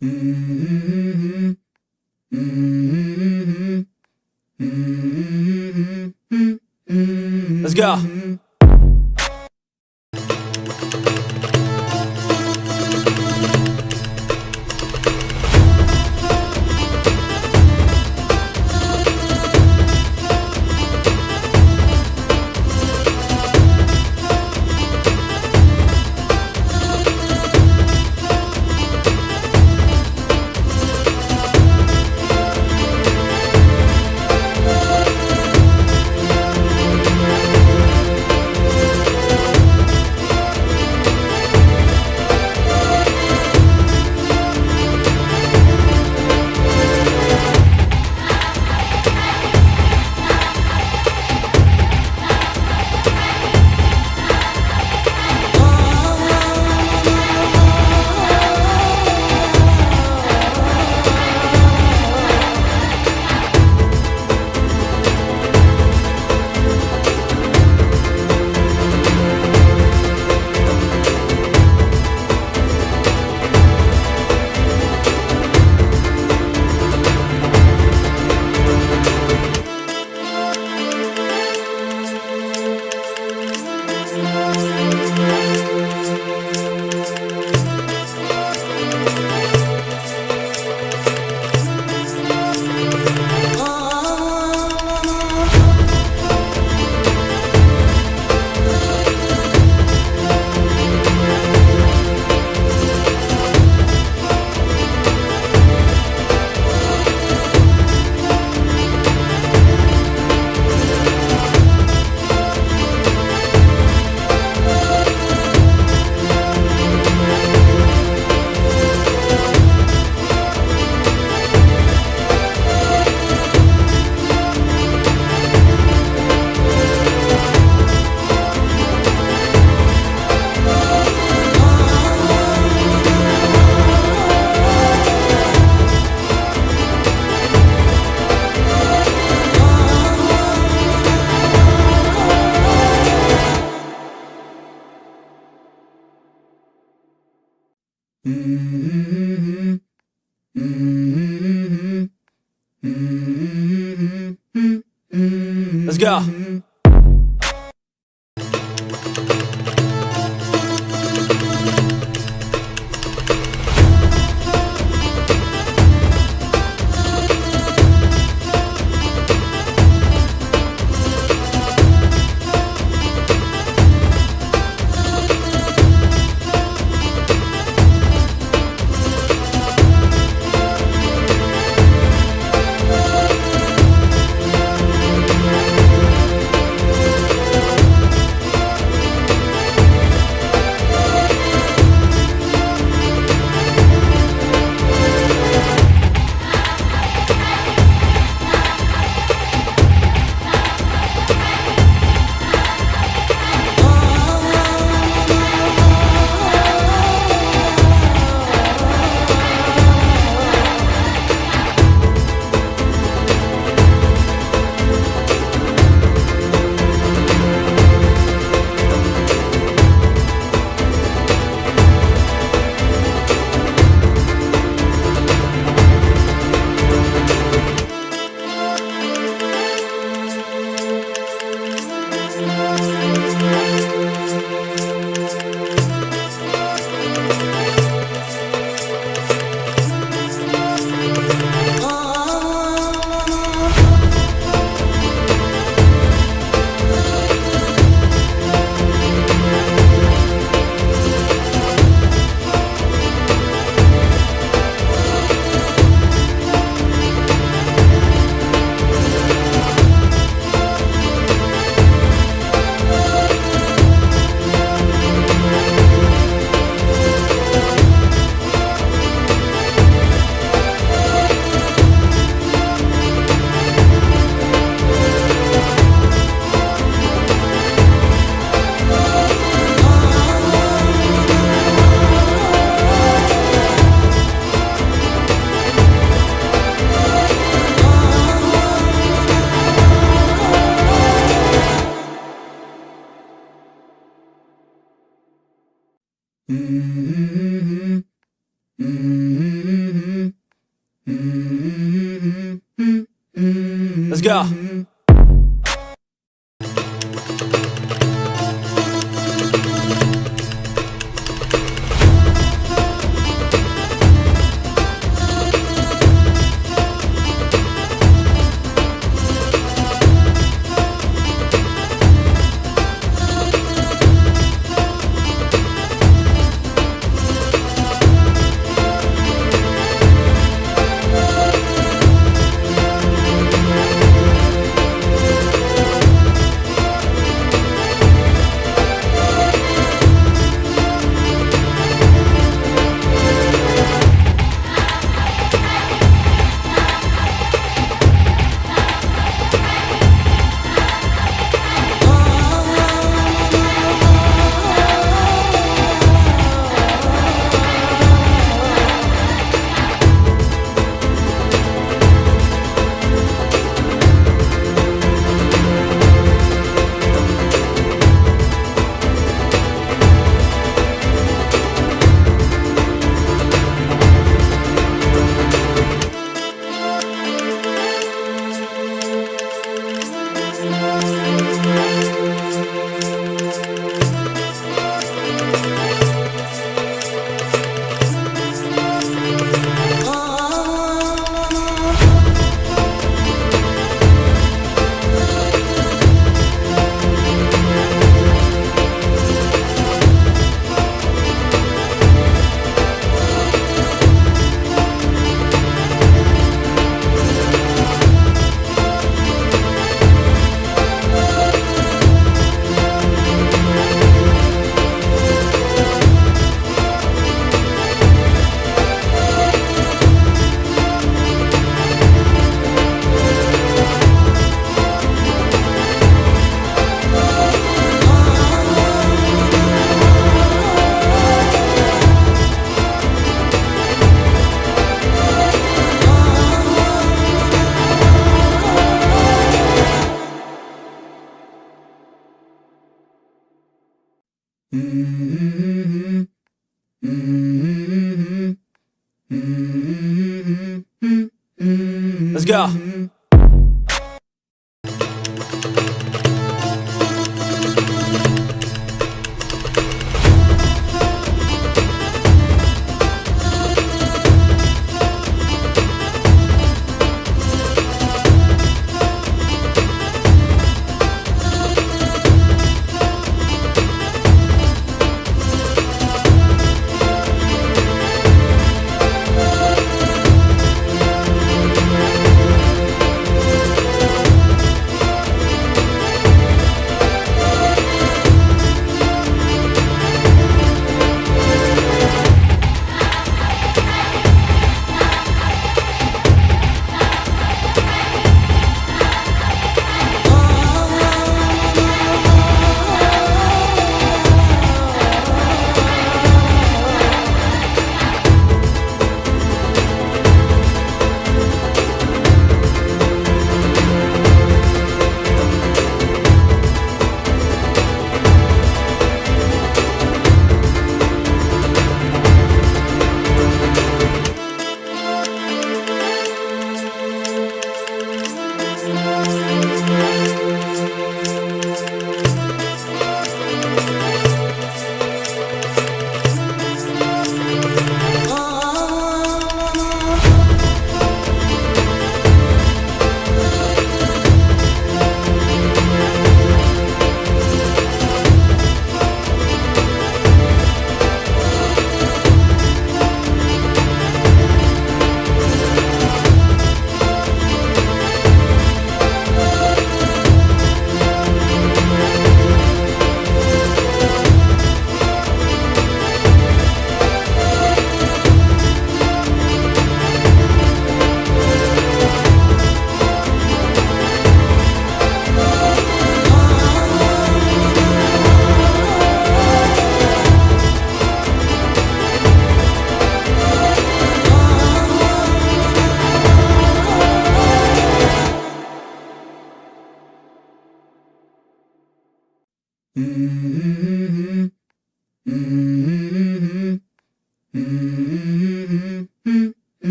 Let's go. Let's go. Let's go. Let's go.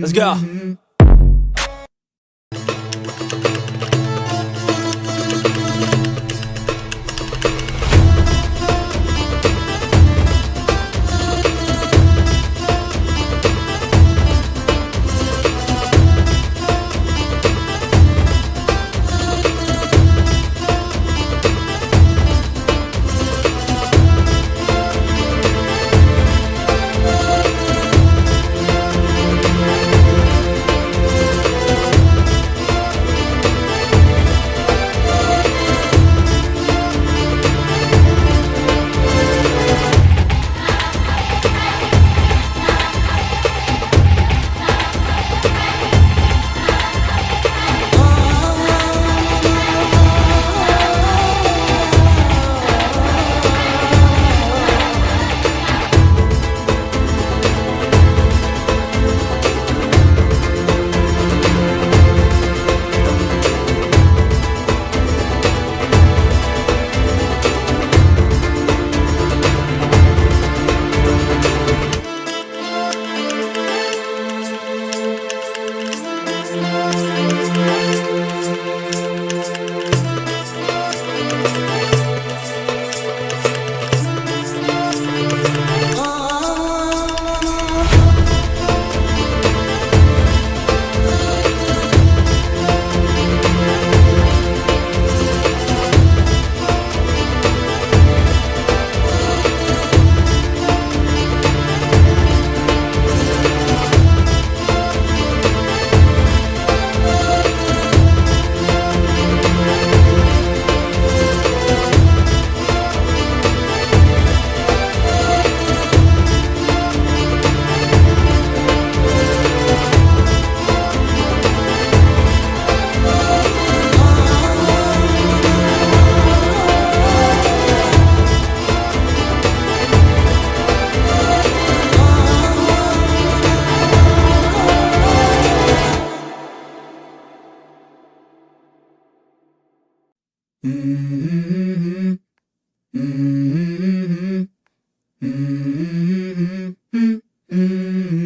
Let's go.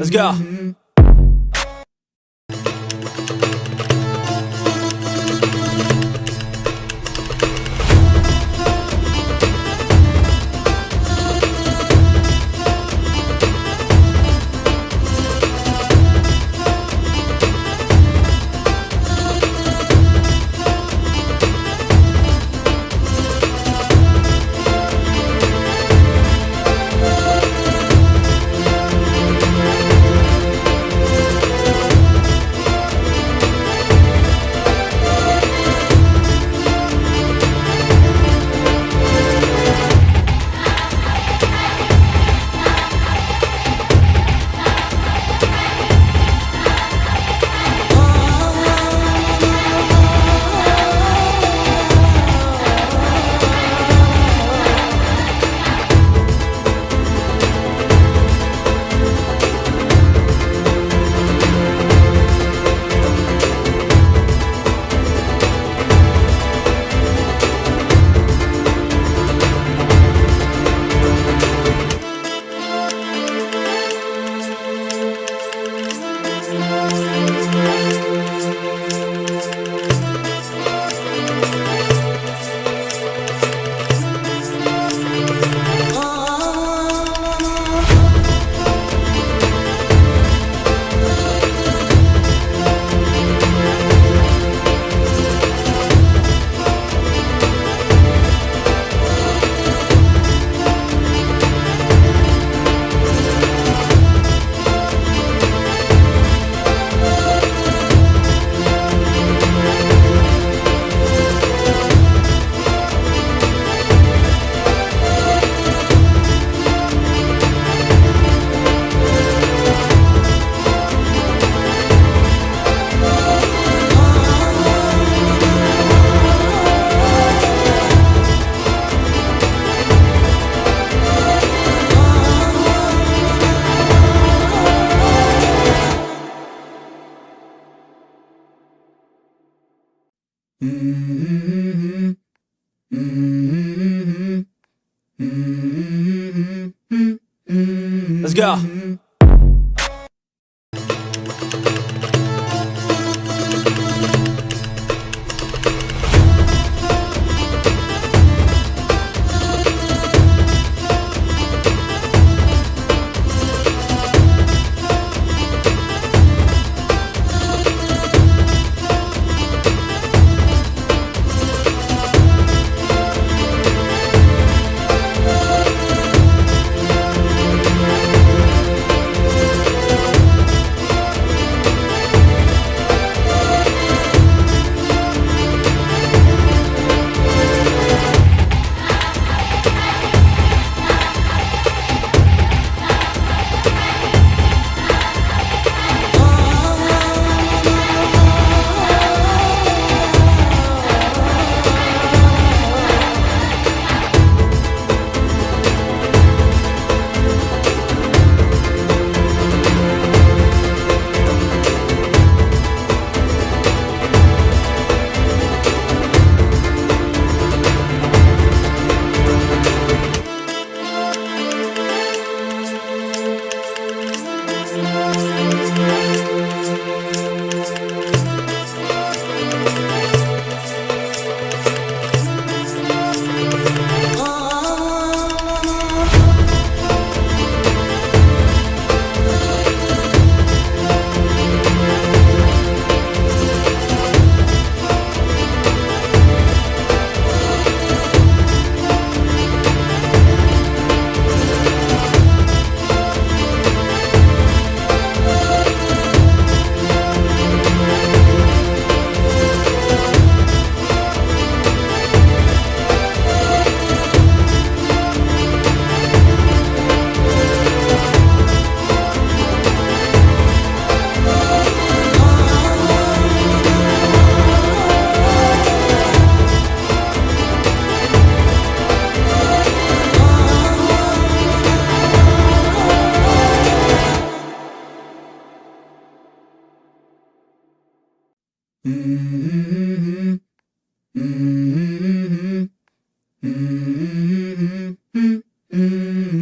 Let's go. Let's go.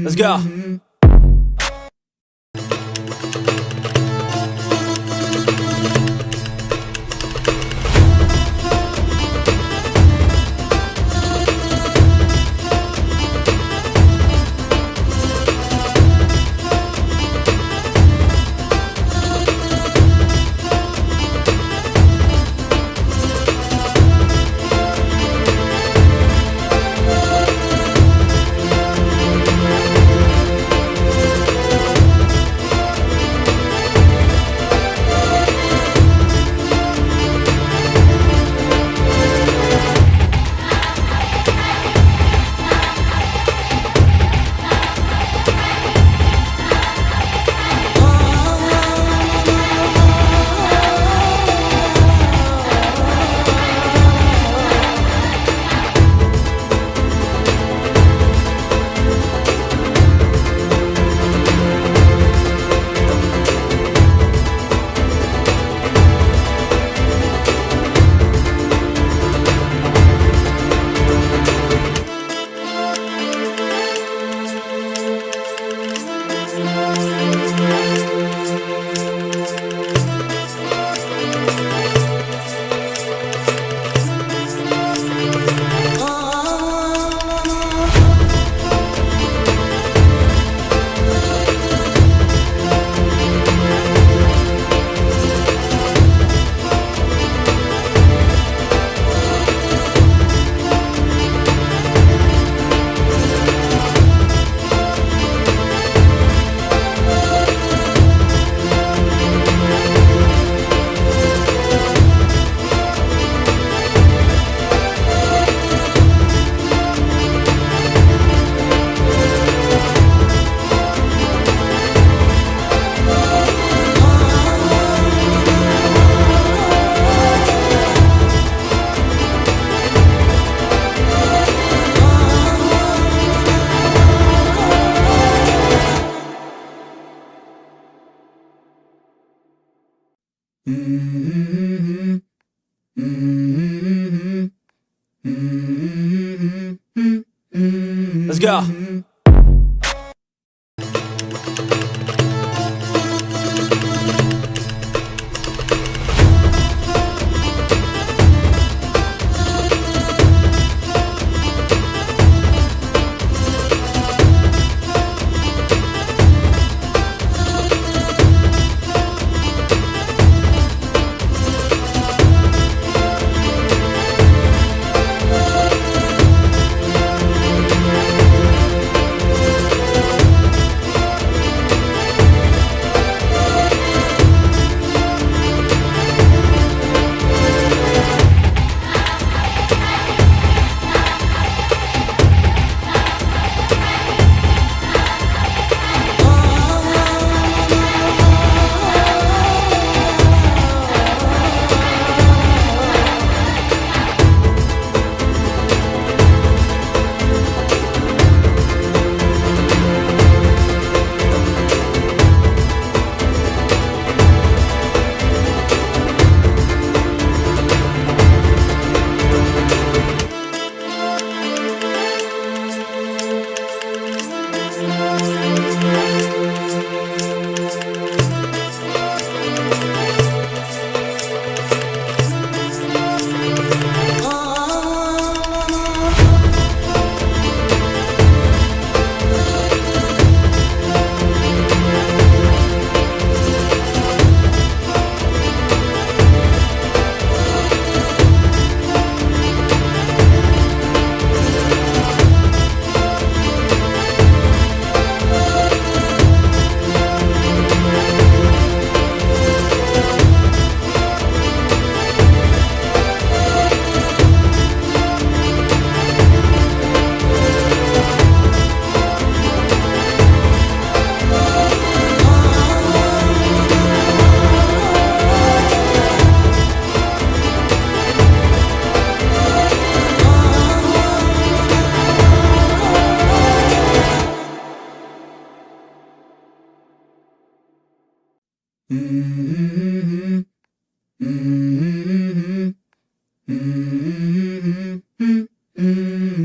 Let's go. Let's go.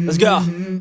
Let's go.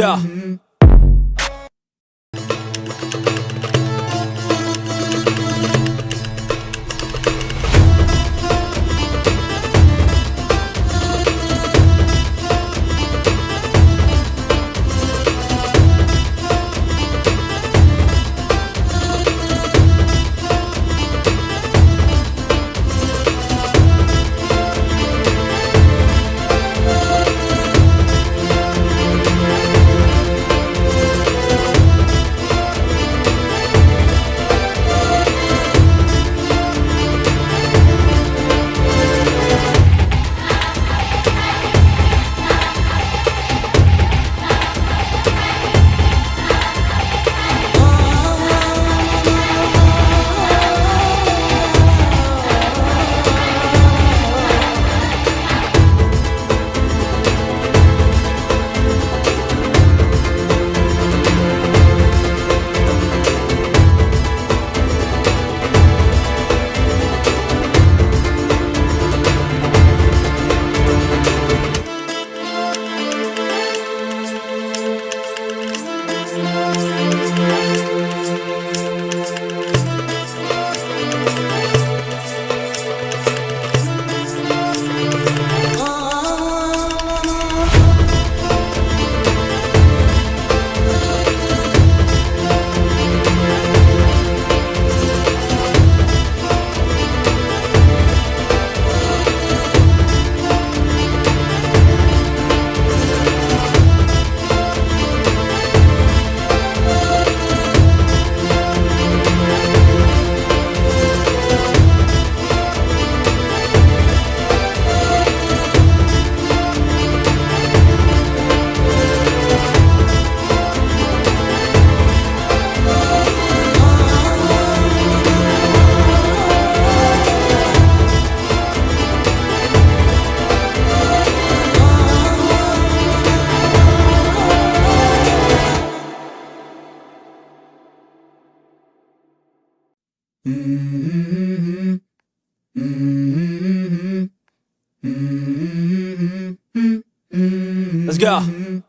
go. Let's go.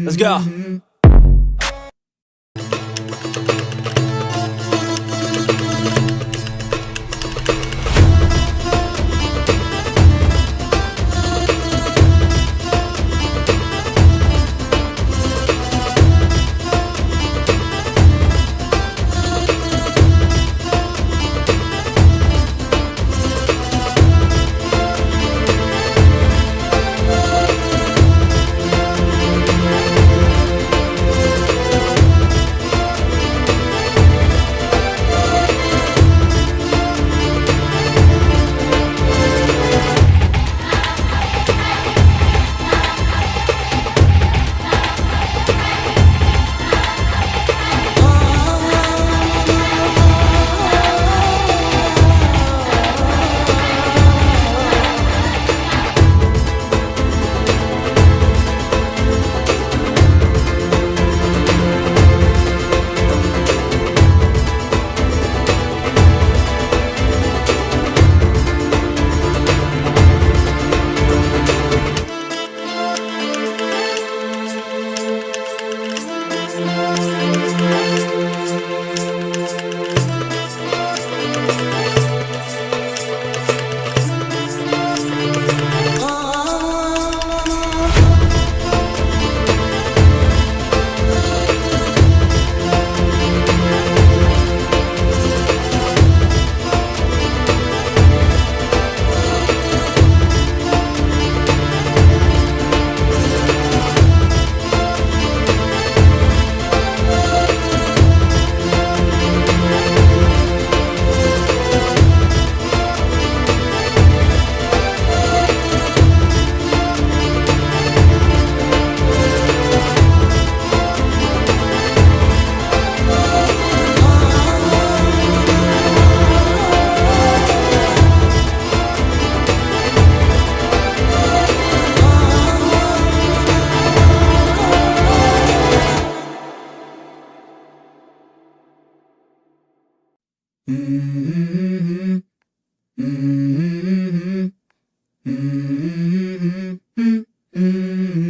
Let's go.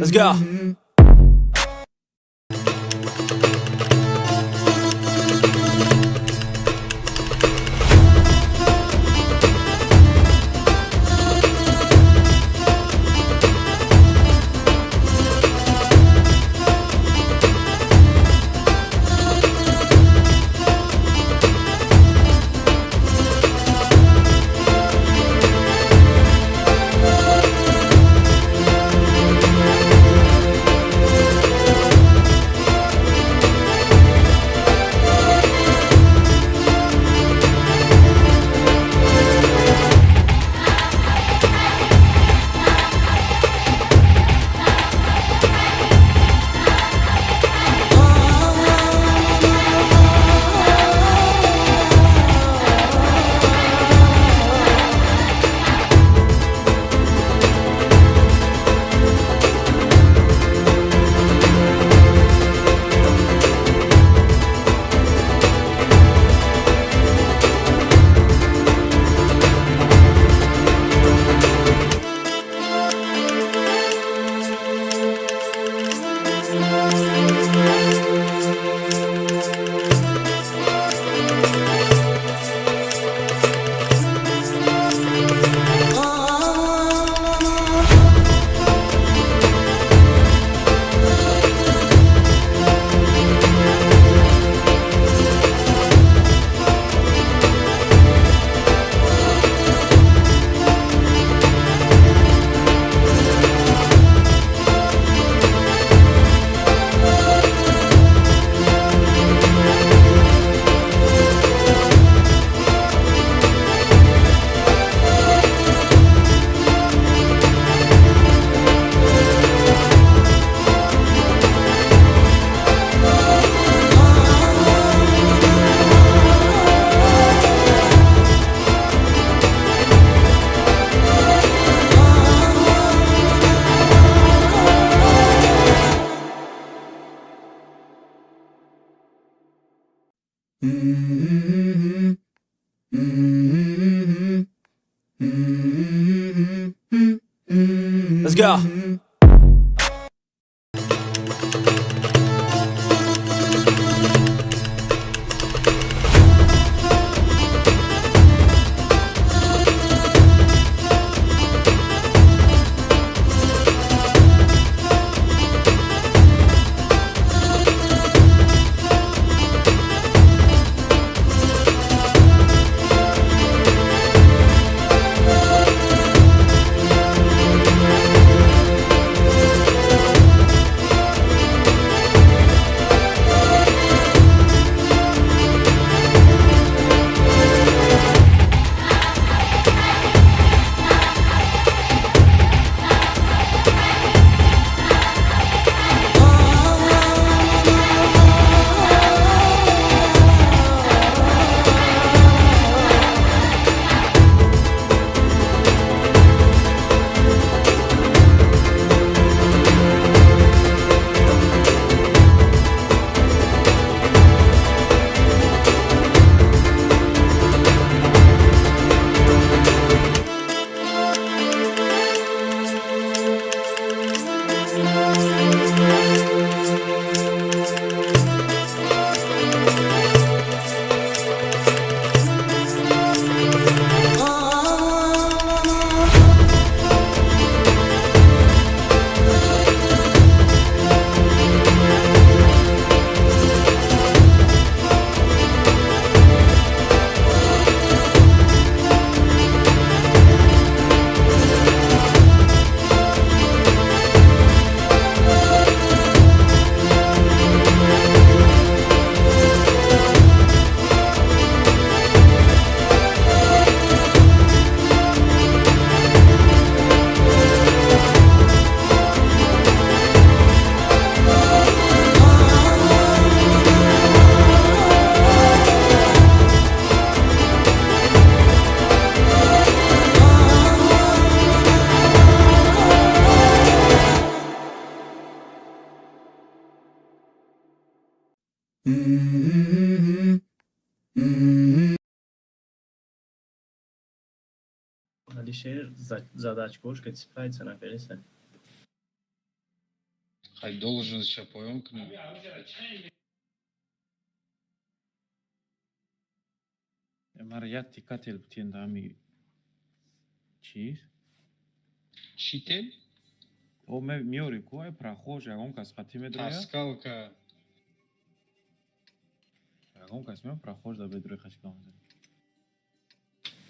Let's go. Let's go. deixei задачкошка, цепляется на колесе. Хай должен сейчас поемкнуть. Мара як тикател птен дами чи? Чител? О меори кое прохожий, он кас хатимедроя. Таскалка. Он кас меор прохожий да бедроя хашкам.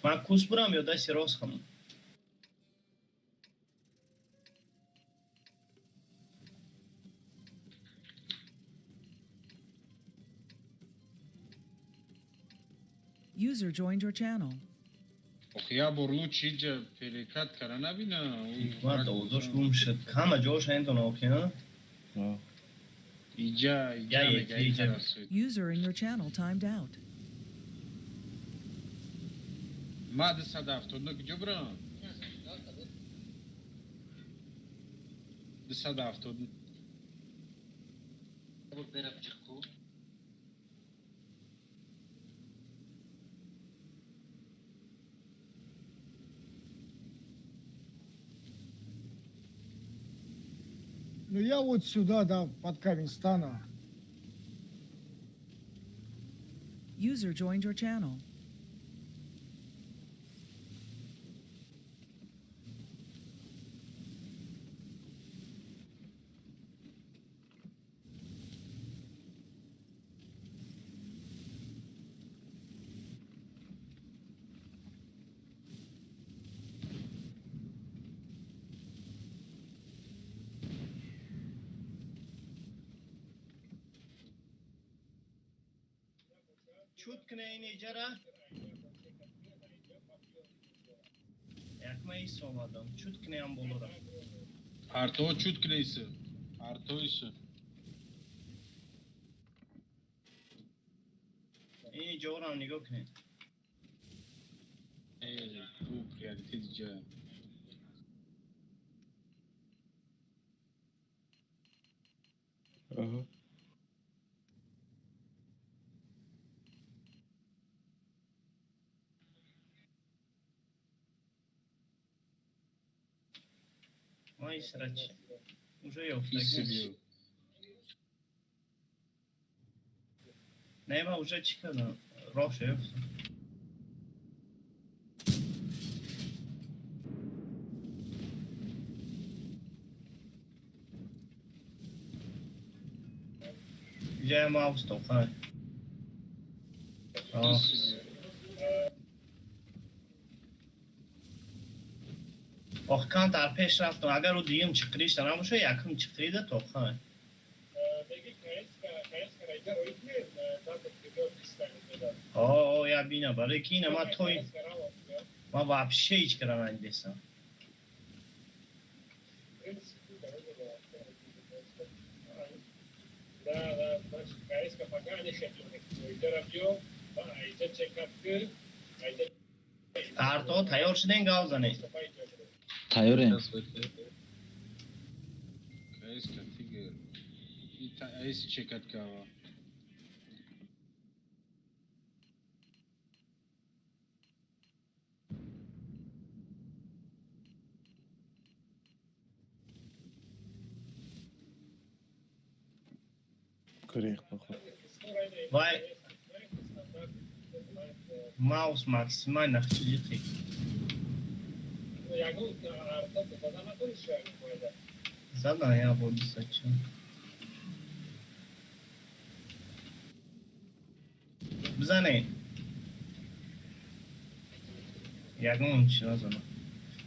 Ма кусбурам ё даси росхам. User joined your channel. Ох, я борлу чиджа перекат каранабина. Ма доzoш гумшит. Кама жош ентон океан. Иджа мега. User in your channel timed out. Мада сада автодна где бра? Сада автодна. Ну я вот сюда, да, под камень стану. User joined your channel. Чуткне инеҷара. Якмаи совадам. Чуткнеам болора. Арто чуткнейся. Артойся. Ини ҷорам нигоҳ кунед. Приоритет ҷа. Май срач. Уже ёфта. Исибил. Нема уже чикана. Роҳ ёфта. Ҷая маус тоқай. Ох, кан дар пеш рафтам. Агар ӯ дигим чиқиришта намуша, якм чиқирида тоқай. О, я бина, барои ки ина ма той ма вообще ҳеҷ кара надесам. Тарто тайёр шудем гав занед. Тайёрем. Кайска тигр. Айс чекат кава. Коррект, походу. Вай. Маус максимально хчилихи. Задан я буду сачу. Бзане. Ягон чи назана.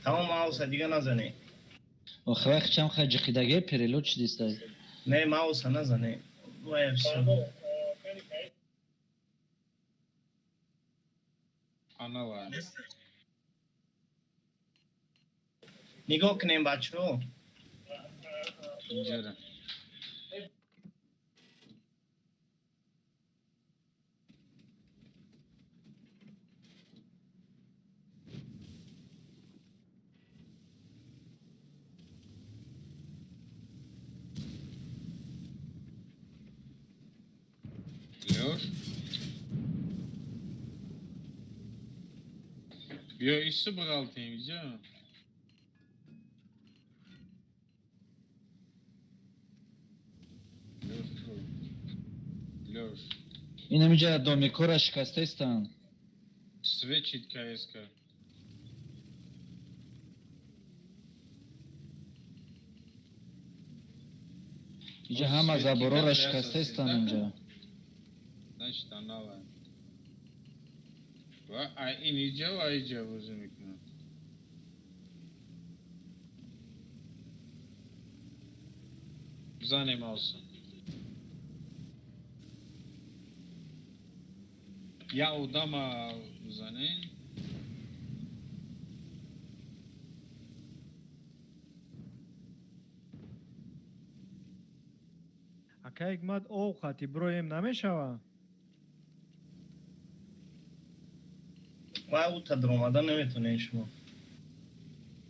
Тамом мауса дига назане. Ох, вақчам хаҷиқидаге перелод чи дистай. Не мауса назане. Вай всё. Анала. Нигоҳ кунем бачаҳо. Инҷара. Лёш? بیا ایسو بغلتیم اینجا. لوش این همینجا دومیکورا شکسته استن. سویچید که ایسکا اینجا همه زبارا را شکسته استن اینجا. نشتن نوان و این اینجا و اینجا بازی میکنم. بزنیم آسان یا اودام بزنیم. Акай гмад овқати броем намешава? و او تا درآمدن نمیتونه شما.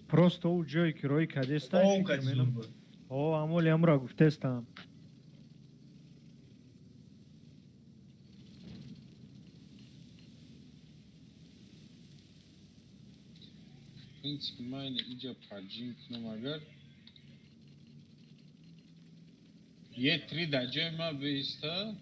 Просто у ҷое ки роҳи кадестан اون که زور بود. амоли амра гуфтестам. принципе майне اینجا پرجیم کنم اگر یه تری در جای ما بیسته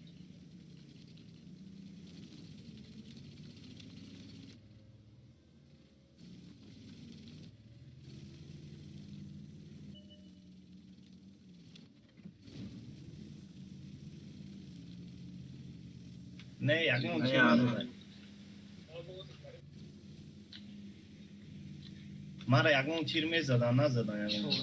نه یکمون تیر نزدن. مرا یکمون تیر میزدن نزدن یکمون.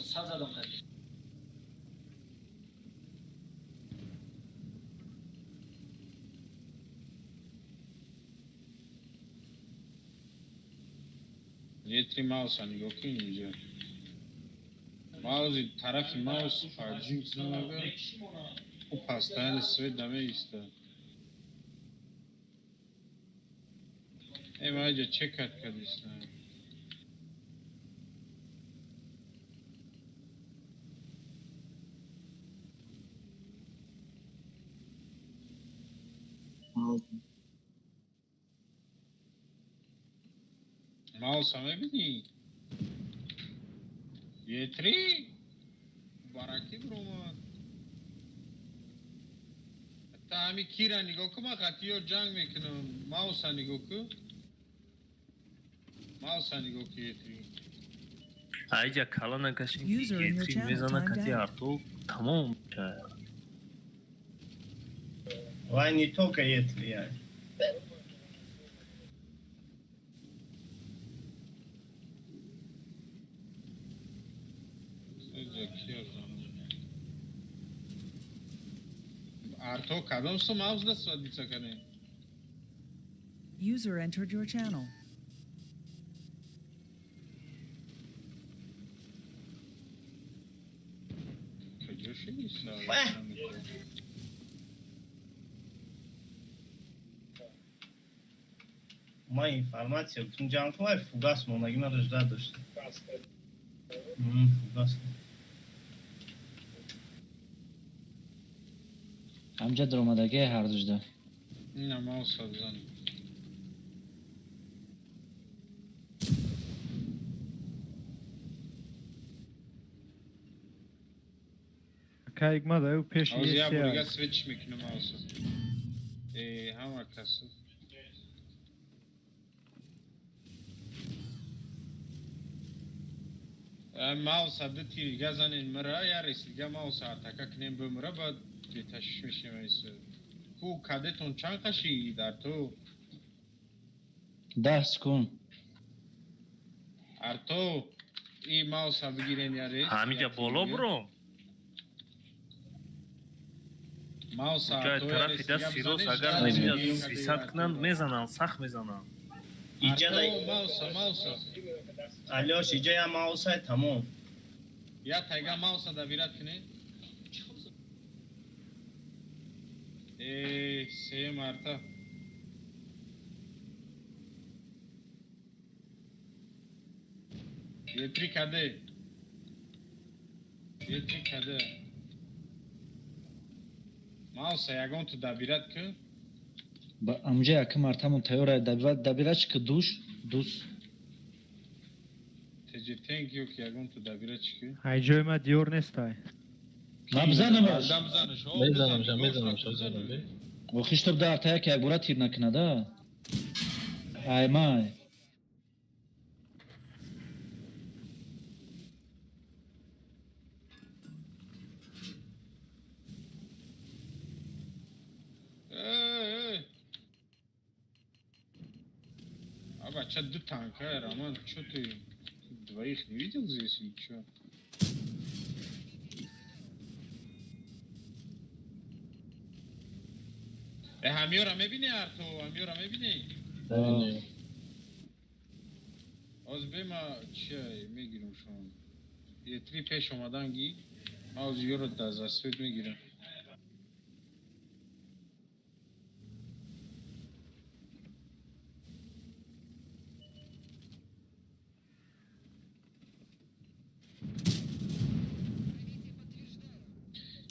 یه تری ماوس هم نگاه کنیم اینجا ماوس طرف ماوس پرجیم کنم اگر او پستایل سوید دمه ایسته ای ما اینجا چه کت کدیسته ماوس همه بینی یه تری برکی برومد حتی همی کی را نگاه که من قطعی رو جنگ میکنم ماوس ها نگاه که ماوس ها نگاه که یه تری اینجا کلا نکشیم User in your که channel میزنه timed کتی out. ارتو تمام میشه و не только это я. ارتو کدام سو ماوس دست باید بیچه کنه User entered your channel. کجاشی نیست ما информация тун ҷамъ фугас мондаги ма рӯжда дошт. фугас. همجا درآمدگی هر دوجده. نه ماوس ها بزنیم Акай гмад аю пеш از یا بریگه есия. سویچ میکنه ماوس ها همه کسی ماوس ها دو تیرگه زنین مره یا رسیگه ماوس ها تکه کنیم بمره باید بیتشش میشیم ایسه کو کدتون چند قشی در تو 10 سکون. ارتو این ماوس ها بگیرین یا ریس همینجا بالا برو ماوس ها جای تو طرفی دست سیروس اگر نمیاد 300 کنن میزنن سخت میزنن اینجا ارتو ماوس ها علیاش اینجا یا ماوس های تمام. یا تایگه ماوس ها دویرت کنی سه مرتا یه تری کده یه تری کده ماوس یگان تو دویرت که با همجا یک مرتبه تیاره دبیرش که دوش جی تhank you که اگون تو دبیره چیکی های جای ما دیور نیستای من بزنم دم زنش میزنم و خیشتب در تایی که اگورا تیر نکنه ده ای مای А бача ду танка, Роман, что ты двоих не видел здесь или что? همیورا میبینی ارتو همیورا میبینی؟ از به ما چیه میگیرم شما یه تری پیش اومدن گی ما از یورو دست میگیرم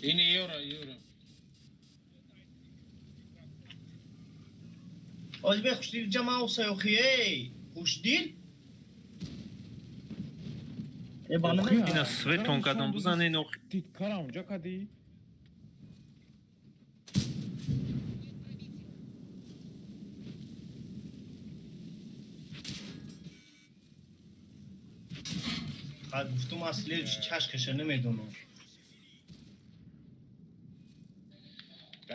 این یورو Ozbek xushdill jamoasi yo'q-ey. Xushdill? اینا سویتون کدام بزنین Ти кара унҷа кадӣ? بعد گفتم اصلی چشکش نمیدونم.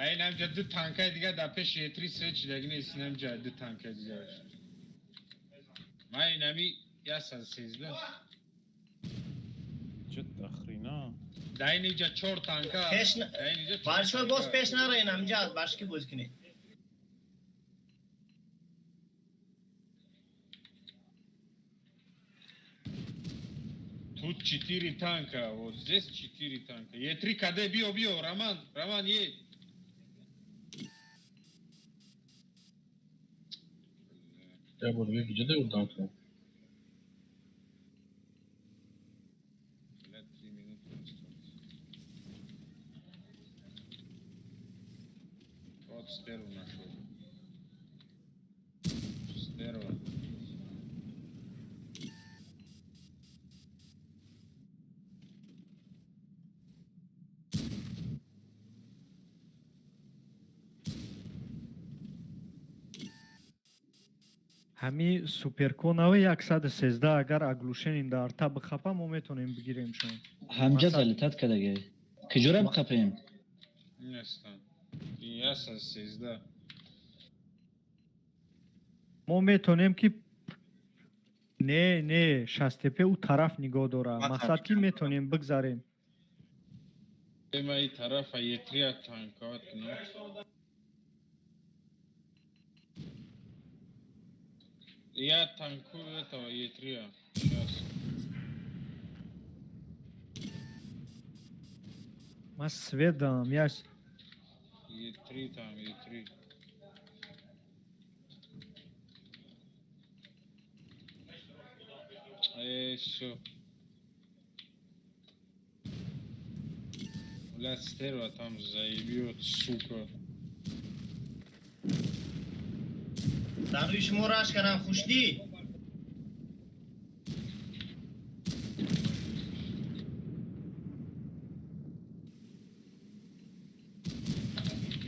این هم جدو تانکای دیگه در پیش یتری سویچ دیگه نیست این هم جدو تانکای دیگه من این همی یه سال 13 Чӣ тахрина? در این اینجا 4 تانکا پیش برشوی باز پیش نره این همینجا از برشکی باز کنی. Тут 4 танка, вот здесь 4 танка. Е3 КД, био, Роман, едь. Я буду видеть, где ты танка? Блядь, 3 минуты осталось. Вот стерву нашел. Стерва. ҳами суперконави 113 агар аглушенин дар та бихапа мо метонем бигирем шон ҳамҷа залитат кадаге киҷора бихапем Нестан. Ясно, 13. мо метонем ки не шастепе у тараф нигоҳ дора масати метонем бигзарем Эма и тарафа Е3 танкот, ну. Я танкую этого Е3. Сейчас. ман свет дам яс Е3 там, Е3. Всё. Блядь, стерва там заебет, сука. درویش مورش کردم خوشدی.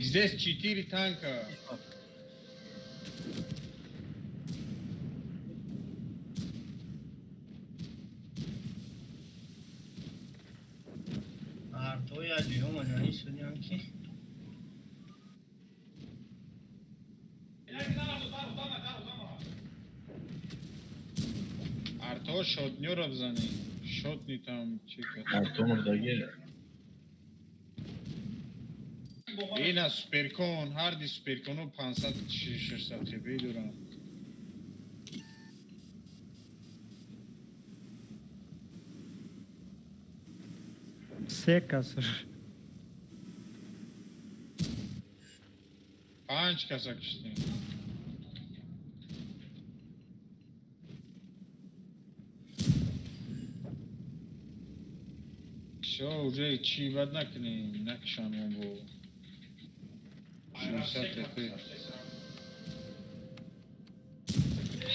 Здесь 4 танка. артои аҷиҳо маҷони шудиам ки Арто шотнёро бзани. Шотни там чека. Артонов даге. Ина суперкон, ҳарди суперкону 500-600 хп дорам. се кас 5 каса киштем. Всё, уже чӣ бад накунем, накишанам бо 600 хп.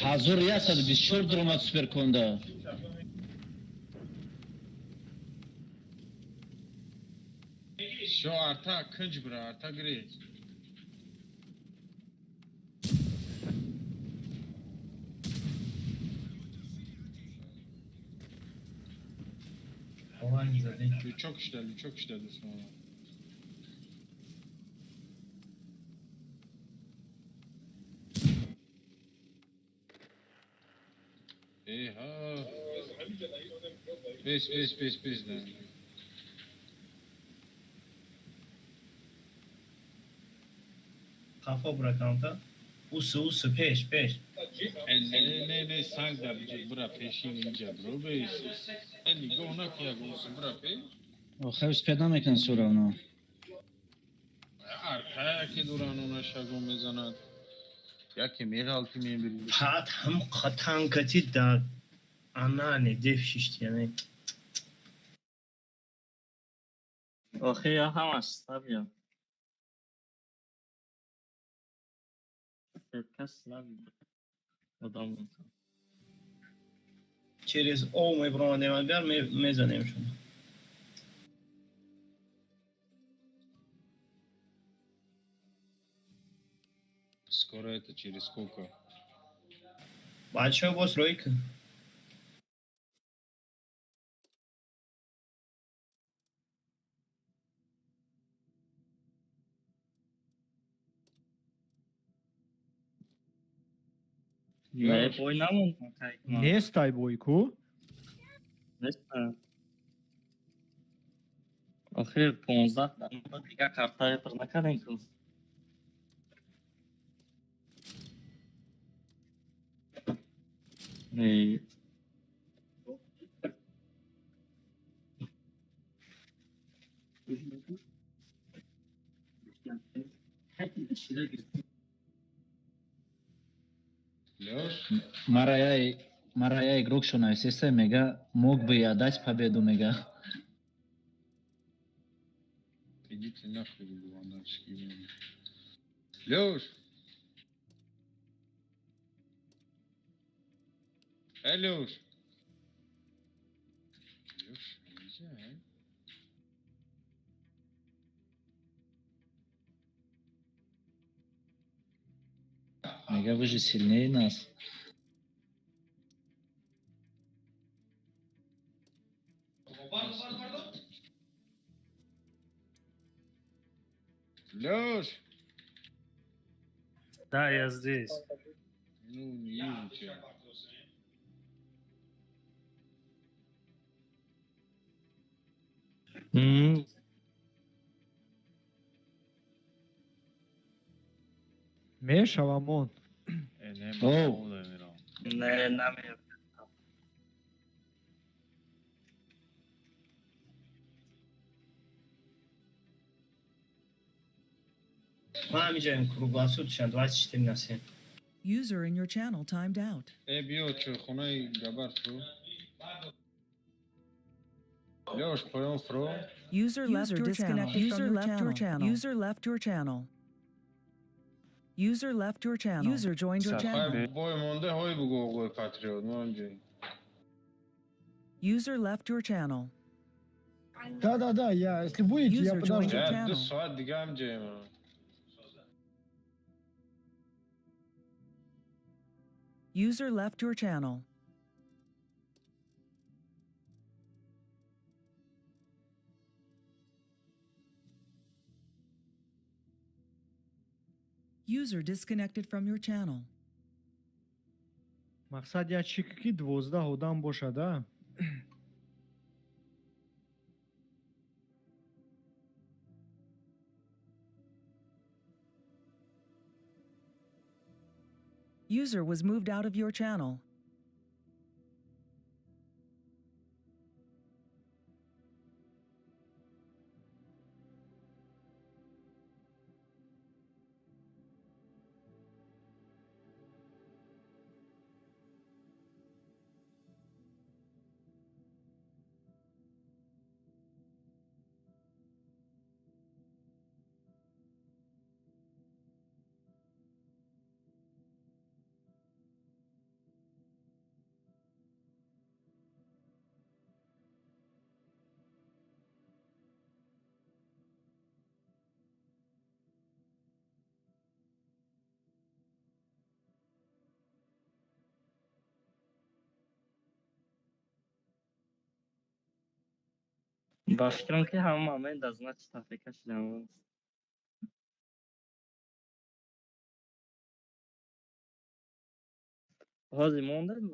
1124 дромат суперконда Şo arta kınç bıra arta gret. Hangi zaten? Çok işlerdi sonra. Ha. Pes lan. Kafa bırakan da. Usu peş. Ne sang da bıra peşin ince bro be. Eni gona ki ya gosu bıra pe. آخه پیدا میکن سورانو. Arkaya ki duran ona şagom mezanat. Ya ki megalti mi bir. Pat ham katan kati da anneanne def şişti yani. آخه یا هم است یا کس نبود آدم Через мой бронный ангар мы занем шunu. Скоро это через сколько? Большой босс Ройка. نه بوی نموند Нест ай бой ку? نیست آخه 15 دقیقه دیگه کارتای پر نکردیم که ای Лёш? Марая игрок шунайсиста мега мог бы я дать победу мега. Идите нахуй, луанарчики. Лёш! Лёш! Лёш, нельзя, Мега вы же сильнее нас. Лёш! да, я здесь. Ну, не вижу тебя. Мешавамон. نه نمیاد Мы همینجا круглосуточно 24 на 7. User in your channel timed out. Бьё, чё, хунай габар фру. Лёш, поем фру. User left your channel. User left your channel. User left your channel. User left your channel. User joined your channel. Бой монде хой буго гой патриот, монде. User left your channel. Да, если будете, я User подожду. joined your Я 2 channel. saat digam jema. User left your channel. User disconnected from your channel. Мақсад як чӣ ки 12 одам бошада? User was moved out of your channel. ба фикрам ки ҳама момент аз начи тафрика шудам. ҳозир мондем.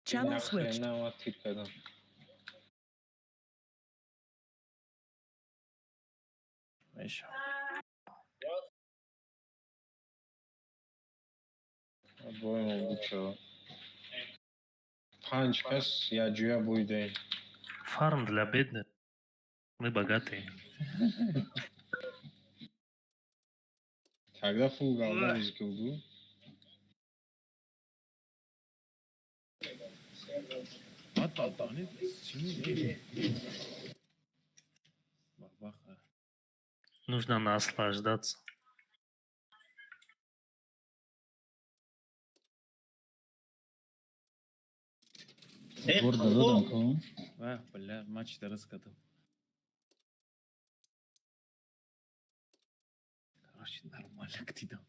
Channel switched. نه تیپ کردم. میشه بای ما بود شد 5 کس یا جویا بویده Фарм для бедных. Мы богатые. Тогда фул галдан из килду. ататани чини бахбаха Нужно наслаждаться. Гордо додам ку. ва бля матч дарас кадам короче нормально дидам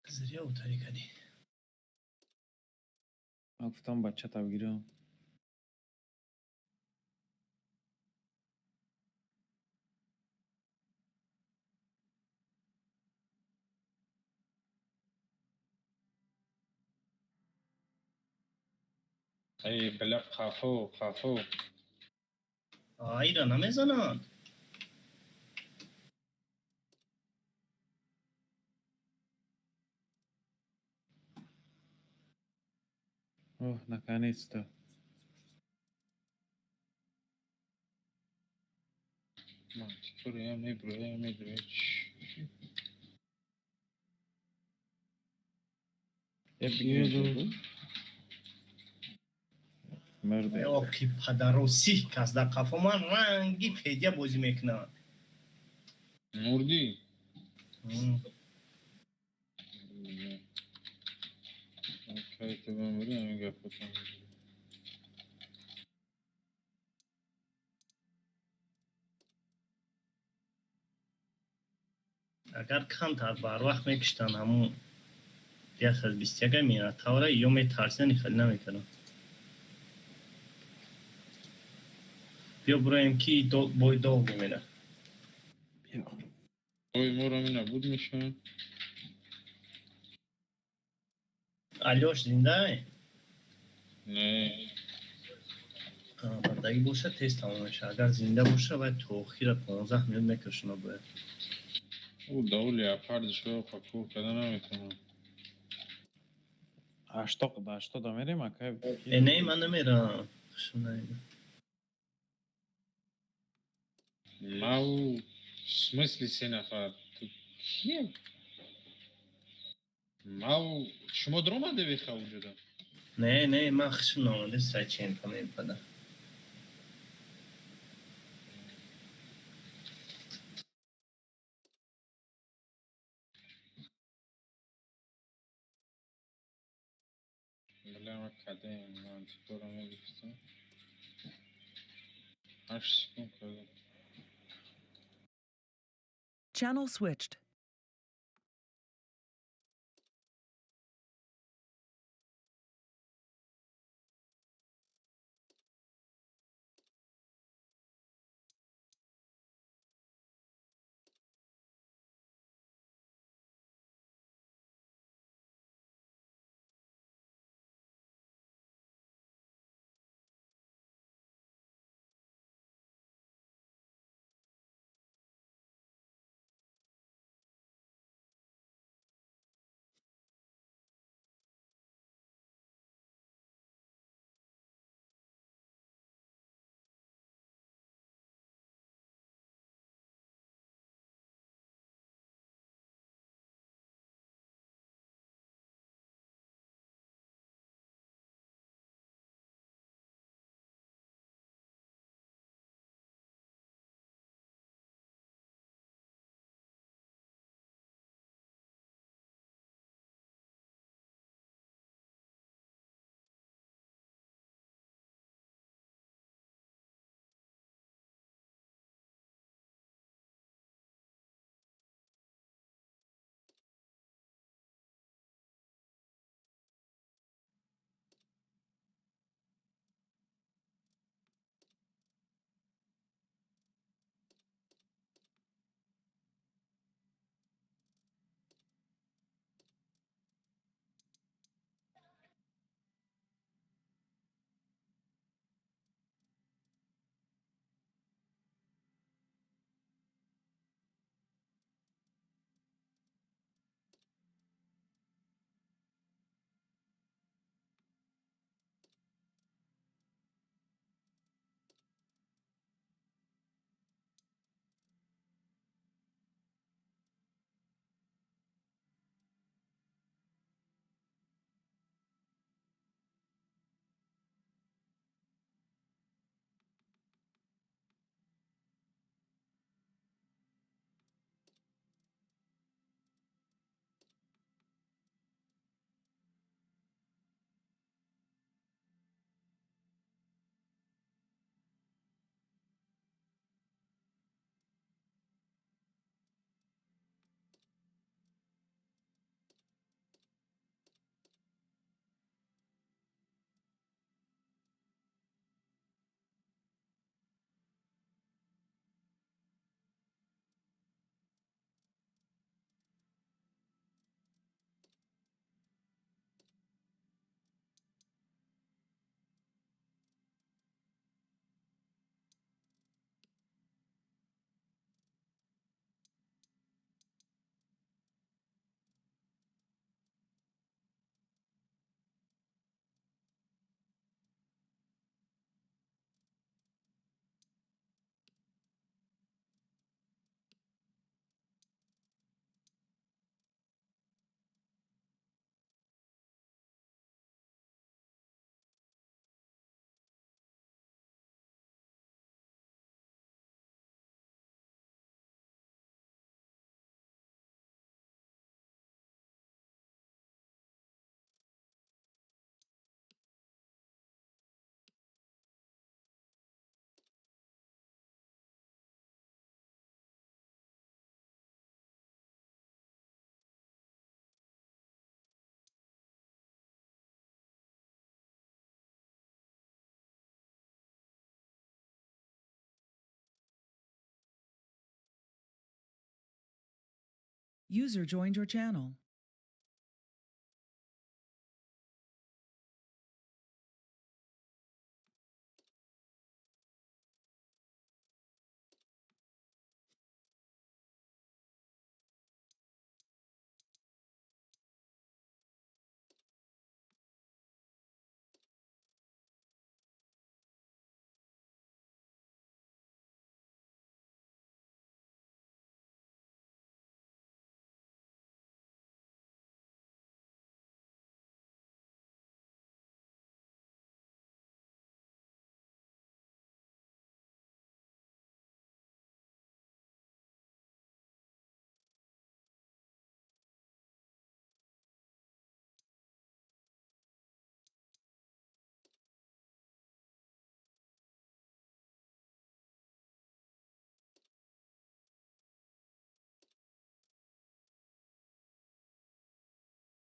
зря утари кади. гуфтам бача тавгирам ای بلف خافو آیرا نمیزنند. О, наконец-то. Теперь я не играю. Я бегу. Мэрдэ. اوکی پدروسی کس در قفا من رنگی پیدیا بازی میکنن. مردی؟ اوکی تو بمیری همین گفتم اگر کم تر بر وقت میکشتن همون 1021 میره تاوره یا میترسن خیلی نمیکنن. بیا برایم کی بای داغ میمینه. اوی مورا می نبود میشه علیاش زنده نه بردگی باشه تیست تمام میشه. اگر زنده باشه باید توخیر 15 میلیون میکشونه باید. او دولی اپردش رو فکر کردن نمیتونم А что домерем, а как? نه من نمیرم. ماو смысле 3 نفر تو کیه؟ ماو شما درام آده بیخه وجوده نه من خشم نامده سچین کنیم پده. بله ما کده من تیپورا میگفتم 8 سکون کرده Channel switched. User joined your channel.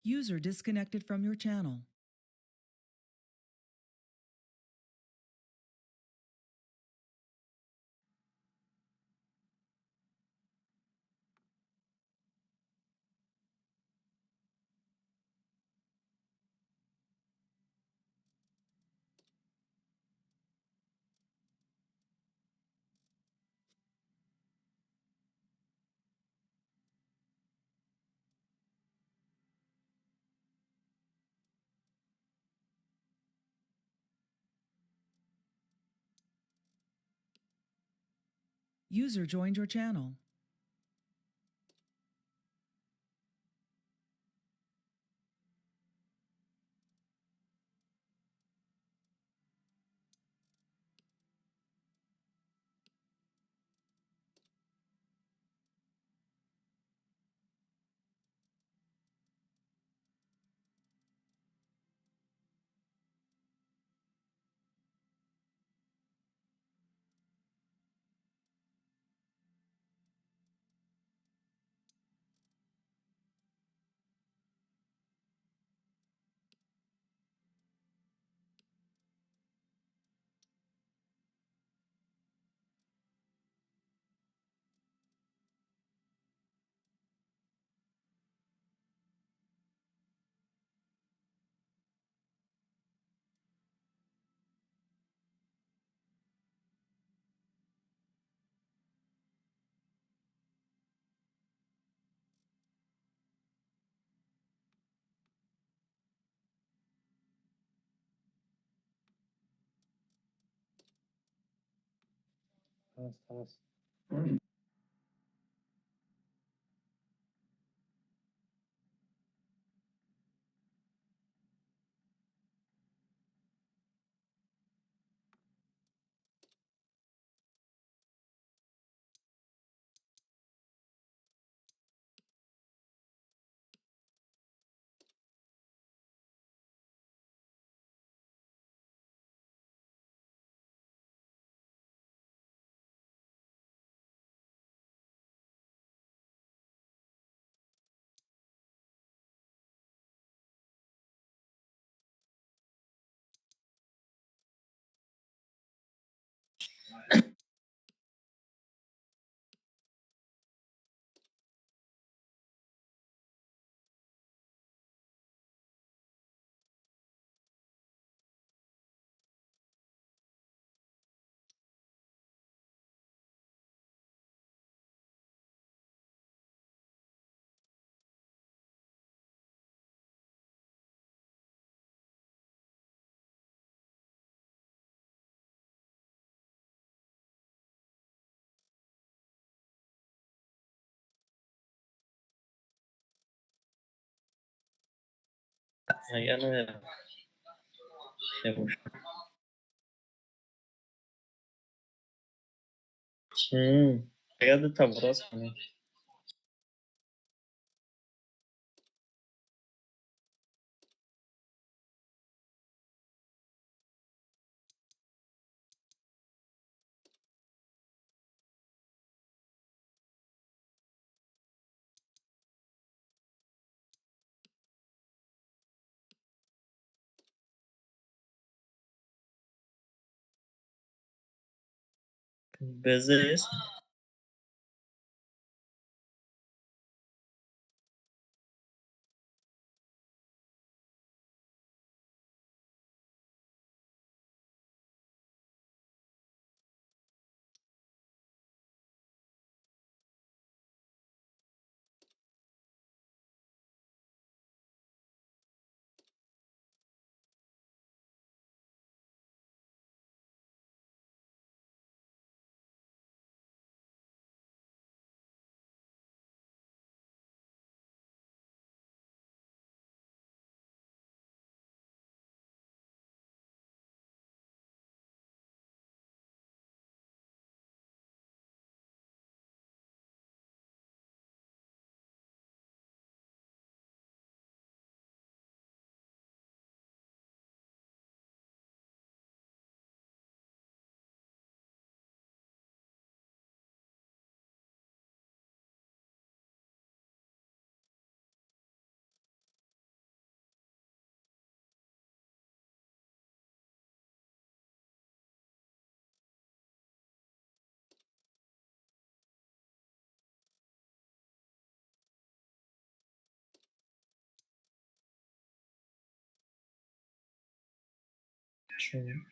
User disconnected from your channel. User joined your channel. Naja, sehr gut. Yadımda burası mı? Bezes. شوم.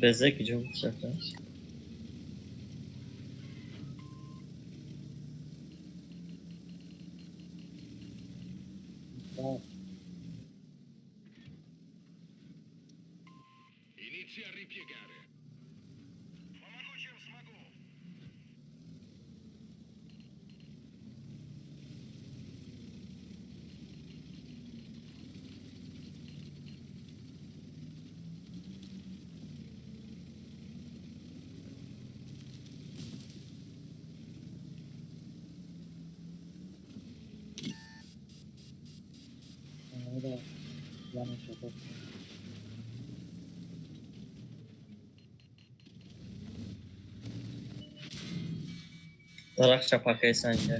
Bezek idzie uciekać. Inizia a ripiegare. Pomogę w smagu. Daraqcha paqaysan-ku.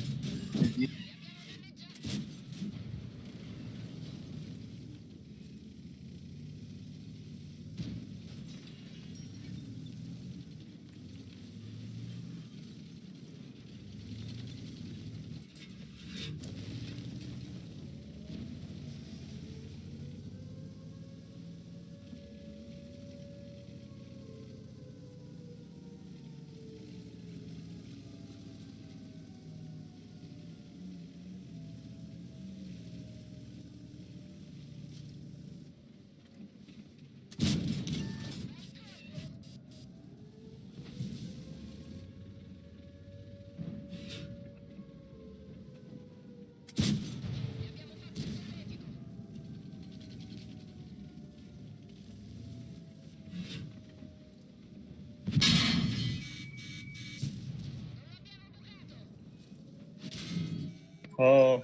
Oh.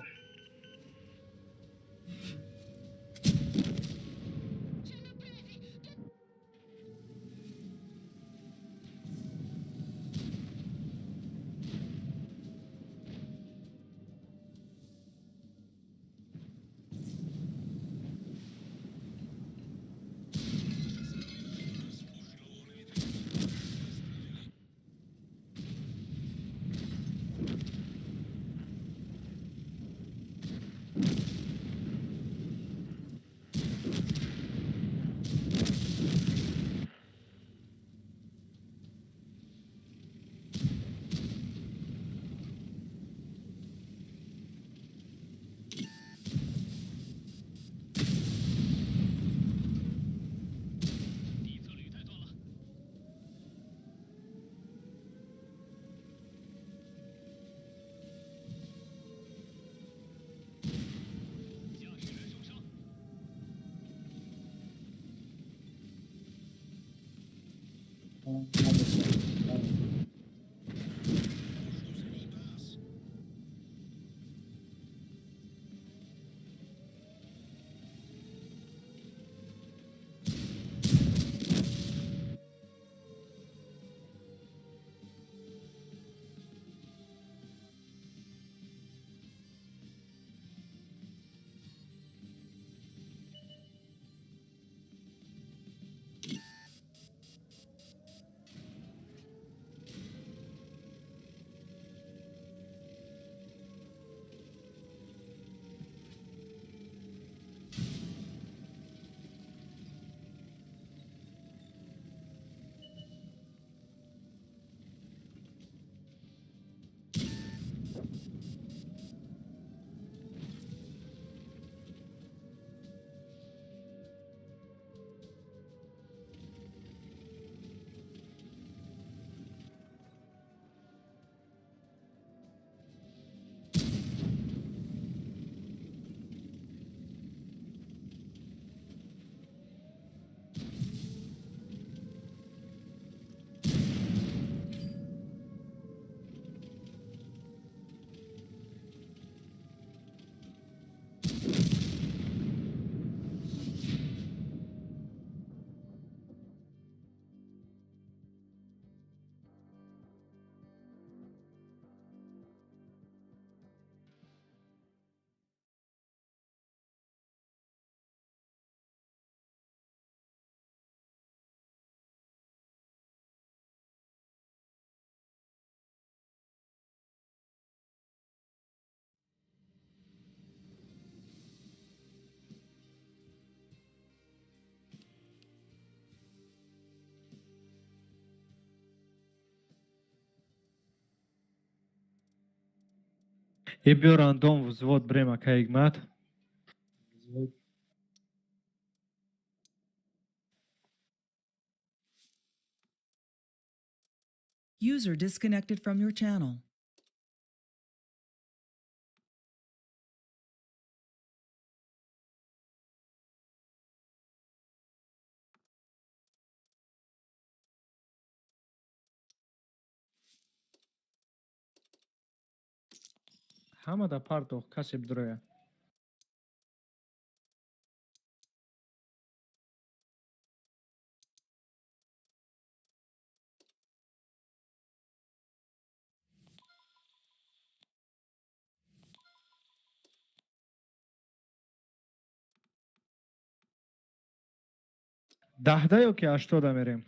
Ибё рандом взвод брема кайгмат. User disconnected from your channel. Ҳамада пардохт касе бидроя. Даҳда ё ки 80 мерем.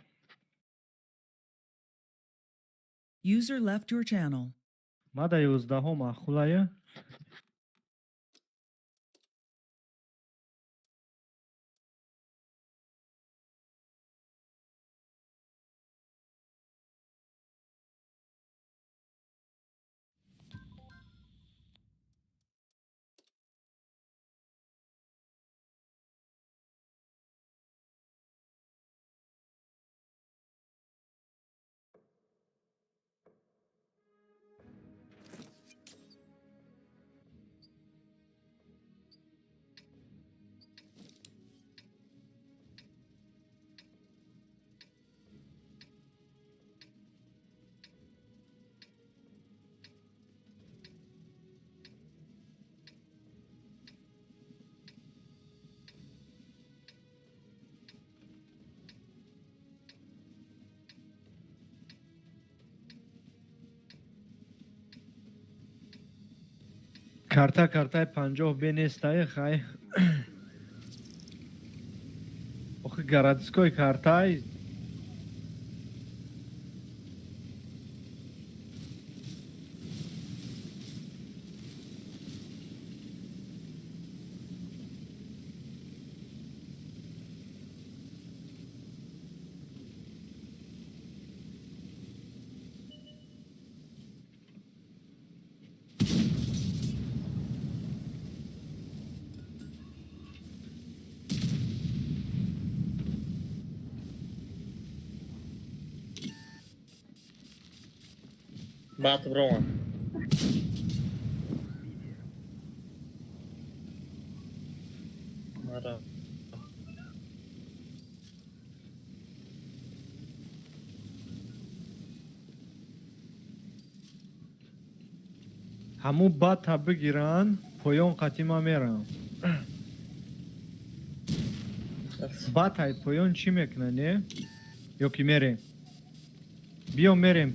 User left your channel. Мада 11 маъқулая. Картаи 50 бенестае хай. Охи городской картай. Бат брома. Мара. ҳамун бата бигиран, поён қатима мерам. Батай поён чӣ мекунад, не? Ё ки мерем. Биё мерем.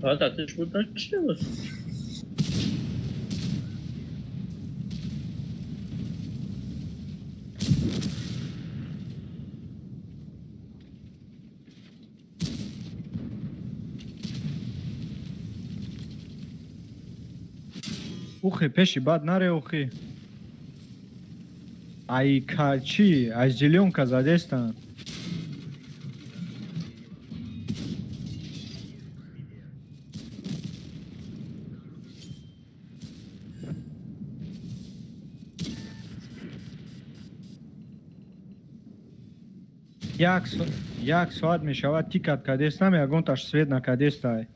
Rota, ty już utoczyłeś. Ухи, пеши, бад наре ухи. Ай качи, ай зеленка задестан. як соат мешавад тикат кадестам ягонташ свет накадестай.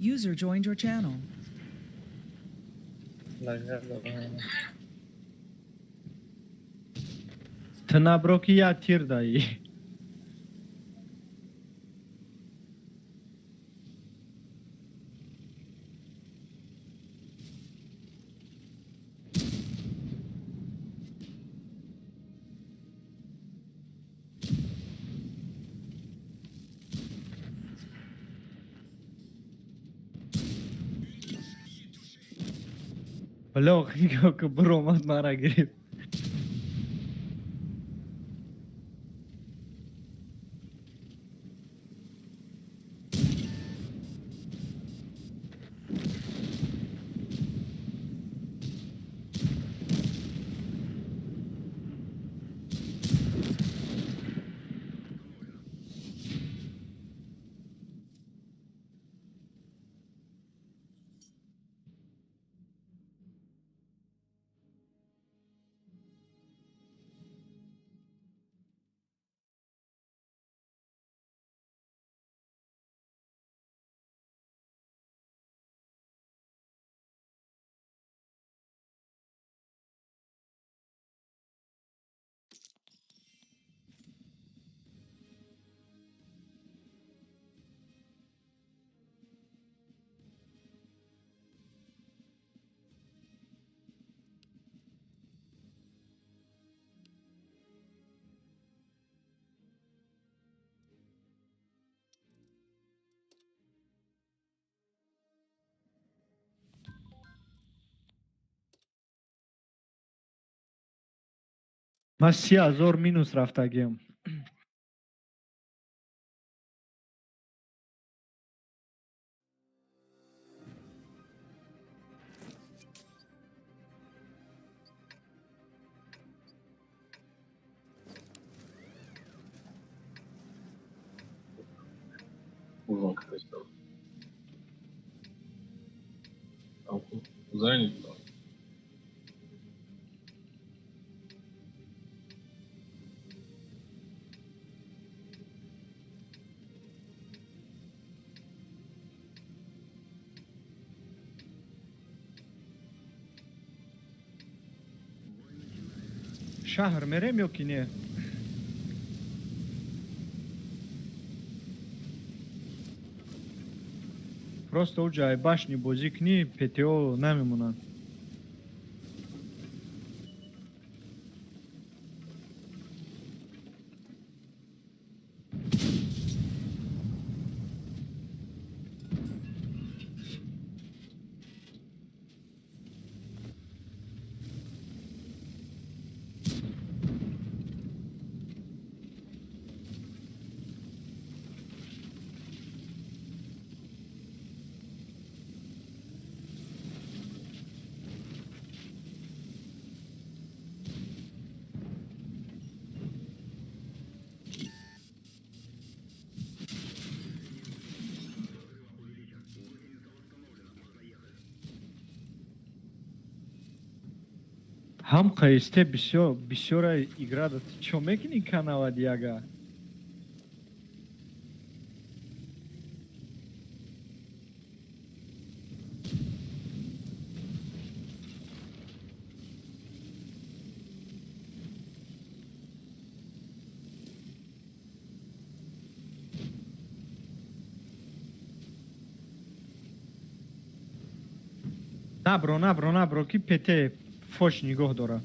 User joined your channel. Тнаброки я тир даи. Блох, как бромат мара гриф. Ман 30,000 минус рафтагиам. Ужин какой стал. Занят. Шаҳр мерем ё ки не? Просто уҷай башни бозӣ кунӣ, ПТО намемонанд. Ҳам қаисте бисёра игра дад. Чо мекунӣ канавад яга? набро ки пете фош нигоҳ дора.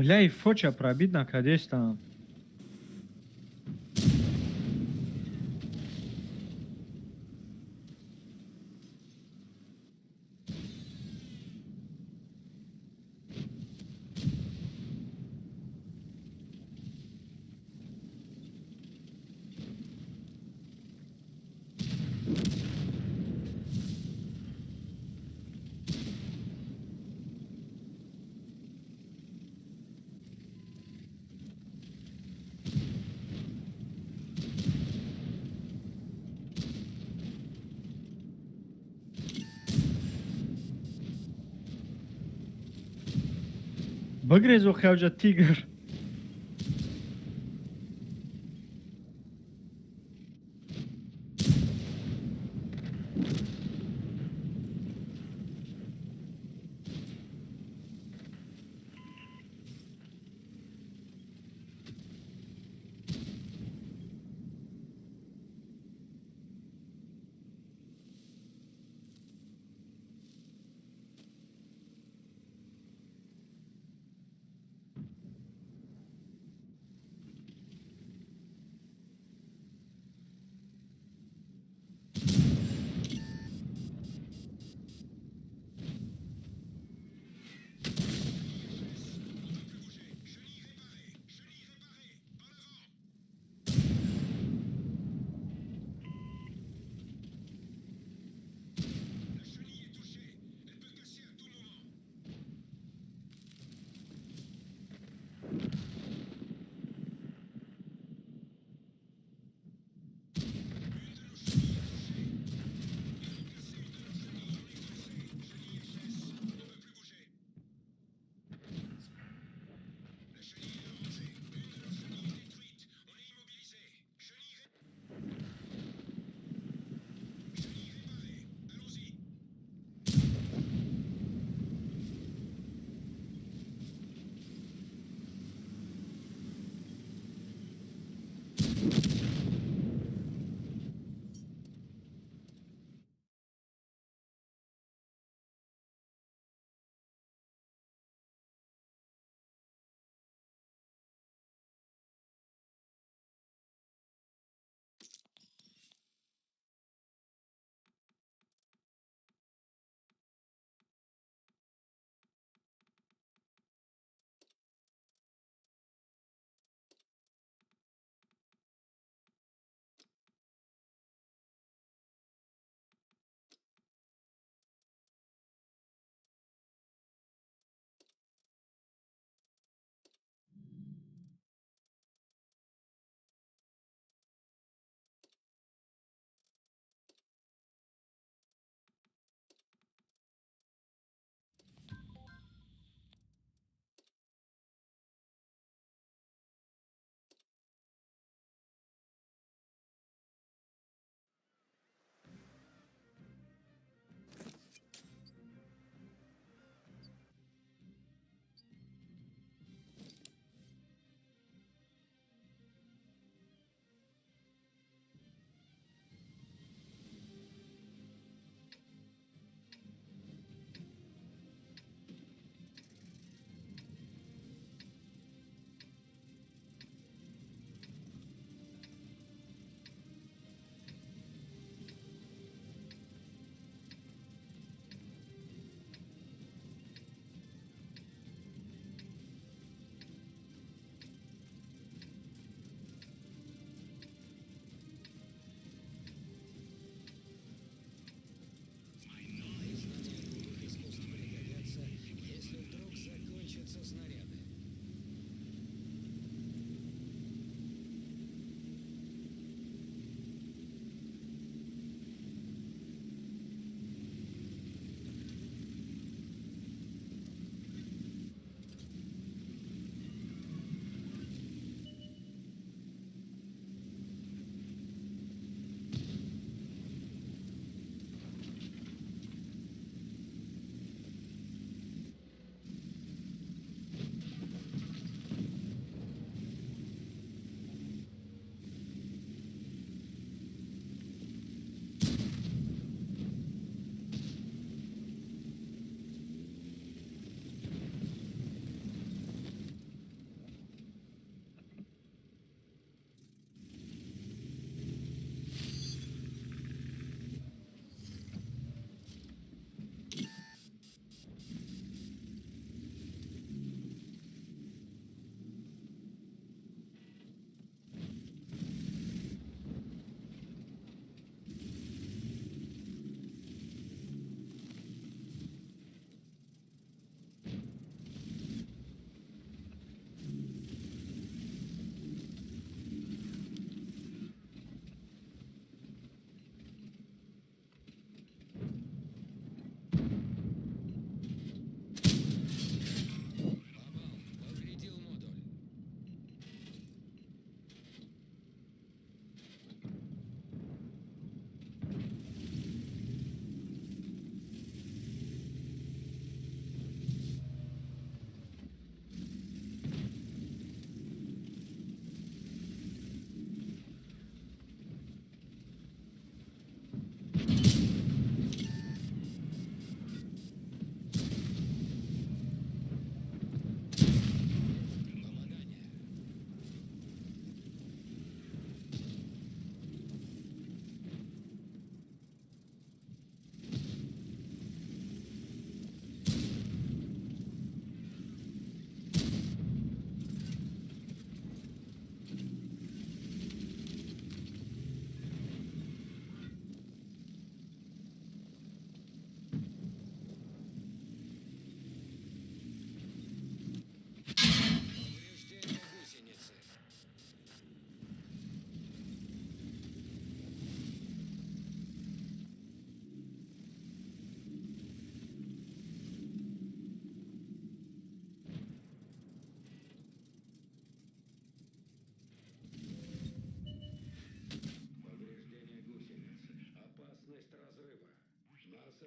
Бля, и фоча пробит наконец там. Bagrezo xevca tiger.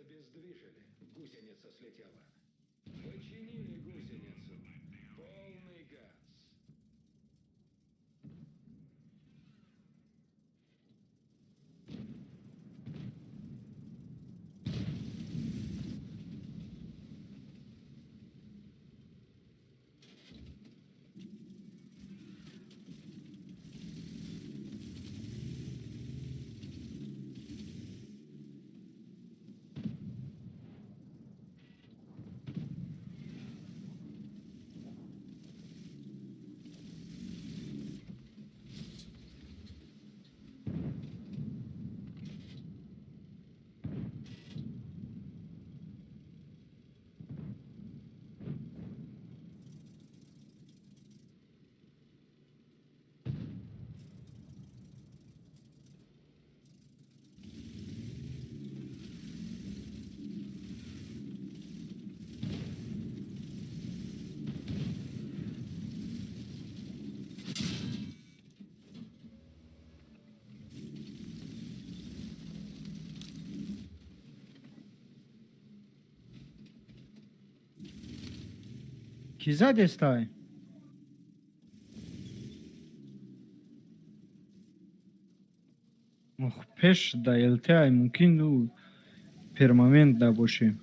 обездвижили. Гусеница слетела. Починили гусеницу. Полный газ. Ki zadestaj? пеш да ЛТА мумкин ӯ перманент да бошем.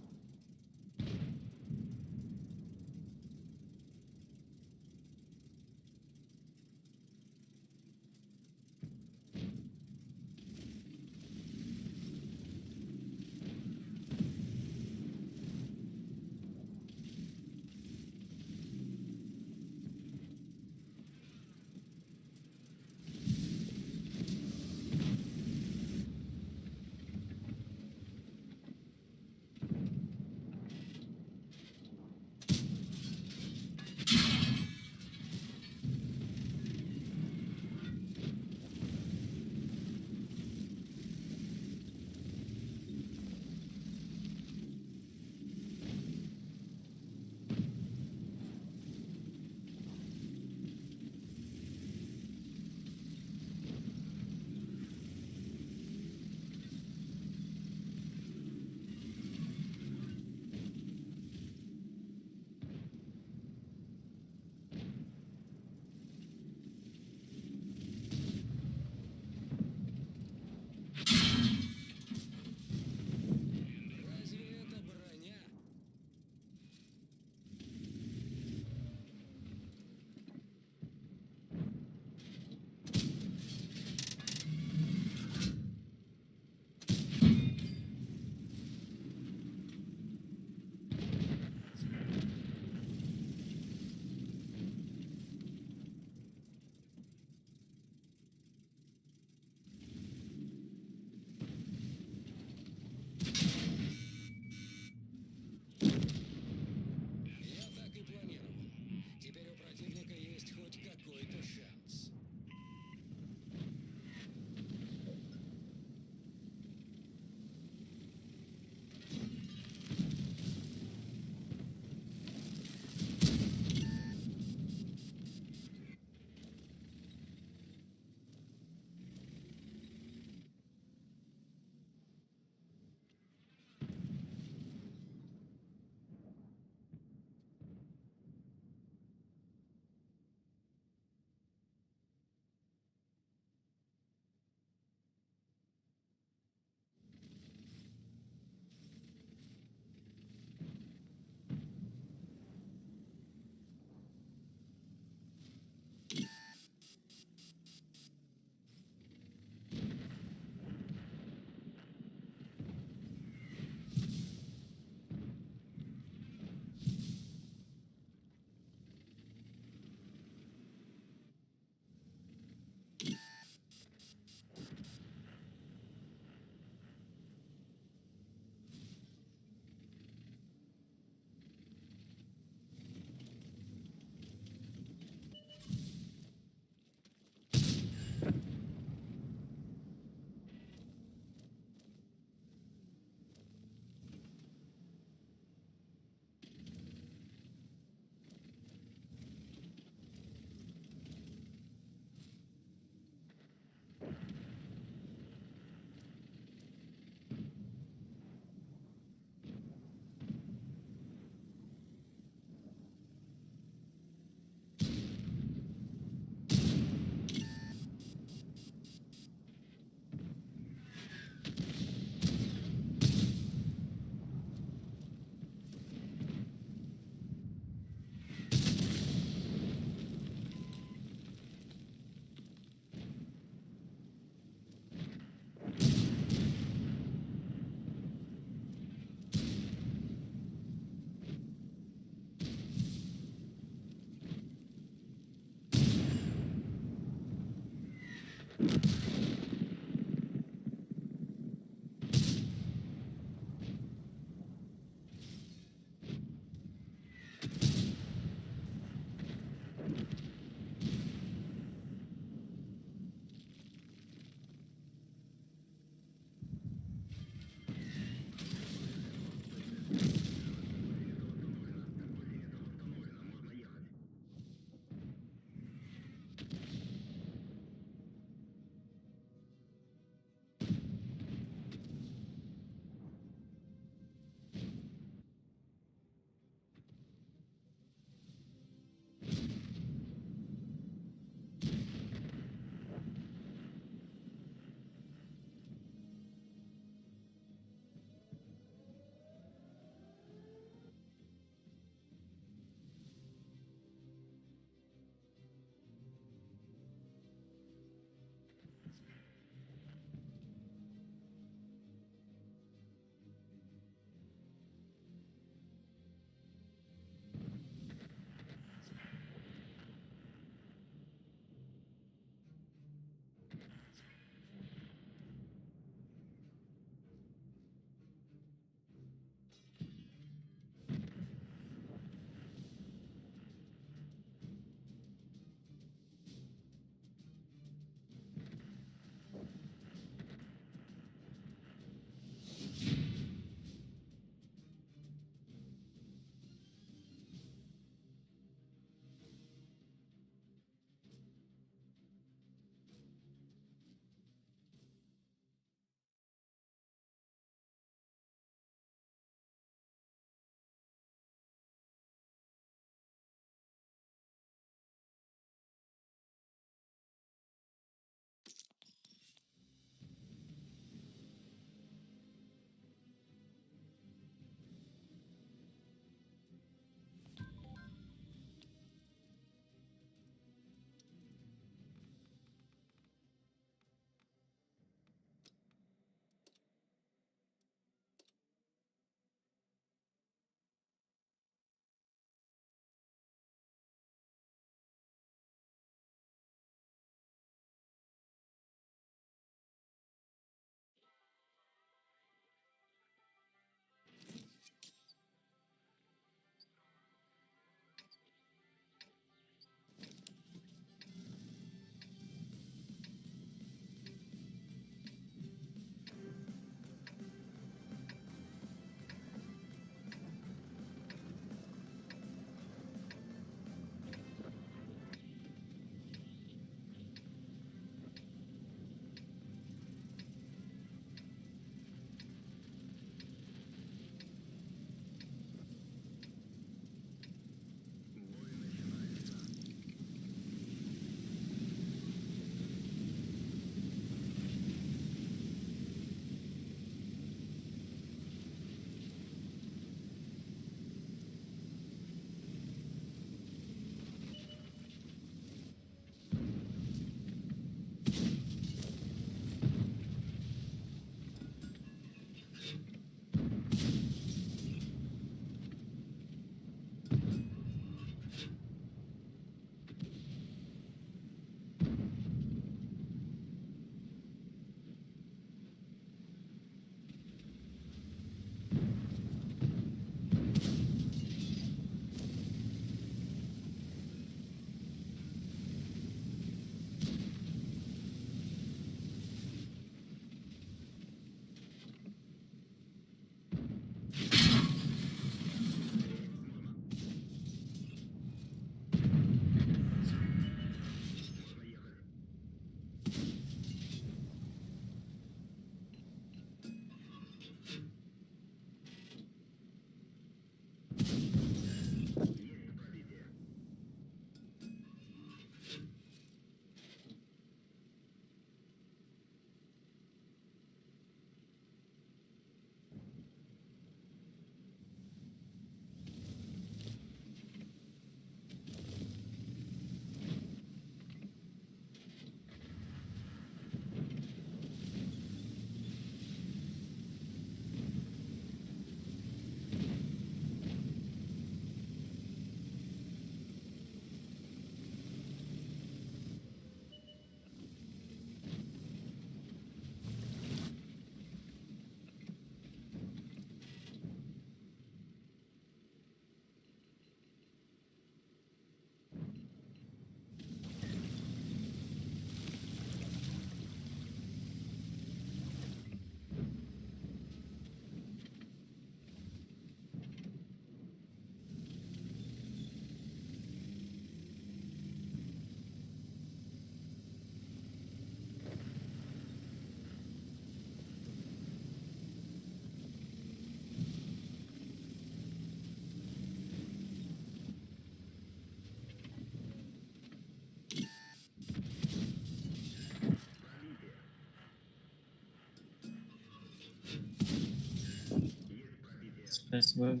فیسبوک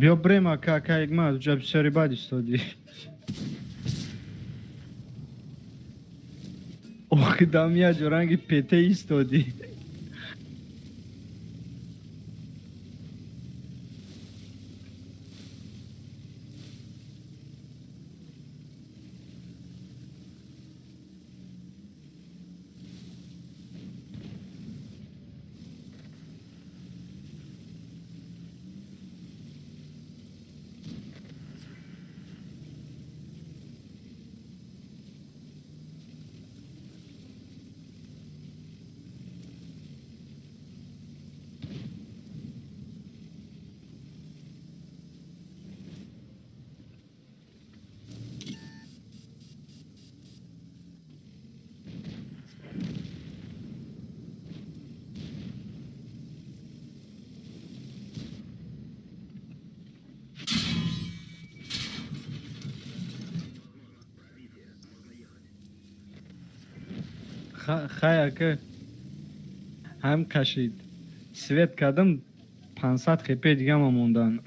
بیا بریم ГКаи ما جاب سری بعد استادی اوه دامیا جورانگی پیته استادی خیر که هم کشید سویت کردم 500 خپه دیگه ما موندن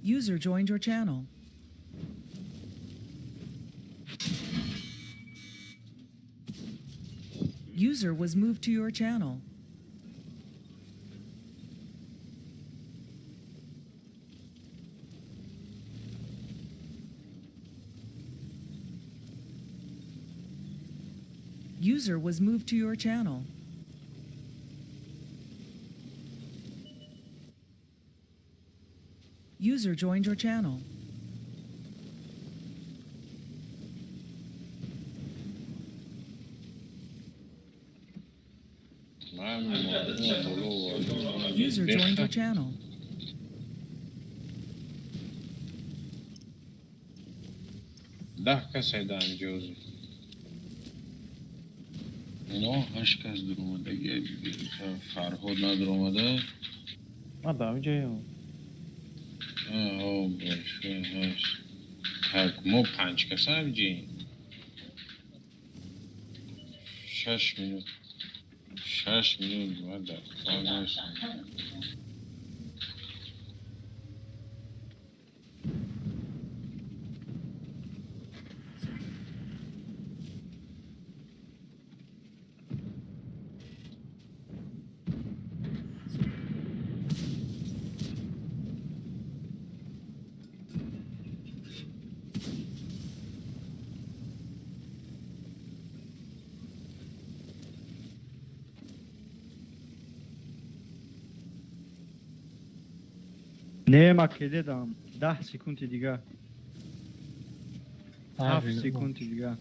User joined your channel. User was moved to your channel. User was moved to your channel. User joined your channel. User joined your channel. ده کس هیدن جوزی نه 8 کس در اومده فرهاد ندر اومده ما دام جایم باشه هست تک ما 5 کس هم جاییم 6 minut 6 minut باید در کار هستیم نه ما که دام 10 سکند دیگه 7 سکند دیگه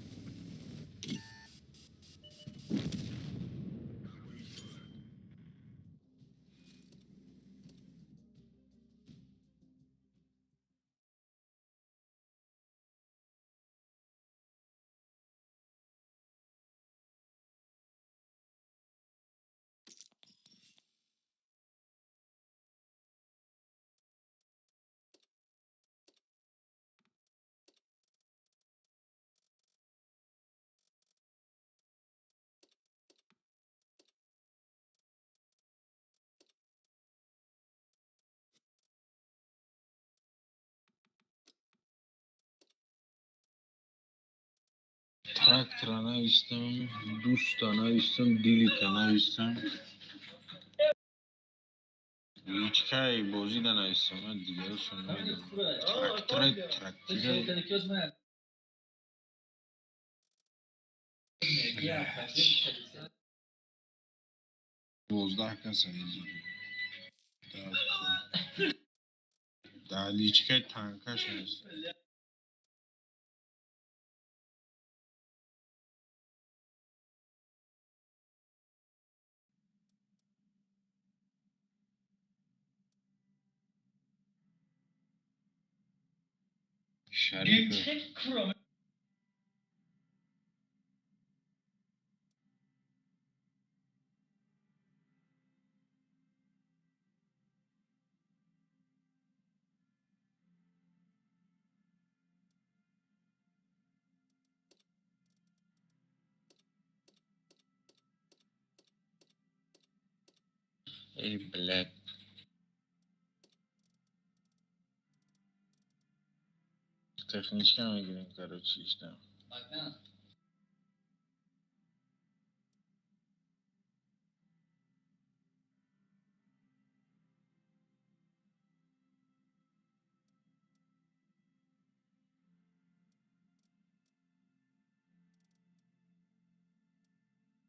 трактора навистам, дуста навистам, дилика навистам. ГКаи бозида навистам, ман дигарашо намедонам. Трактира. 12 кас аст. Даличкаи танкаш аст. Шариф. Эй, блядь. Техничка мегирем, короче, иштам.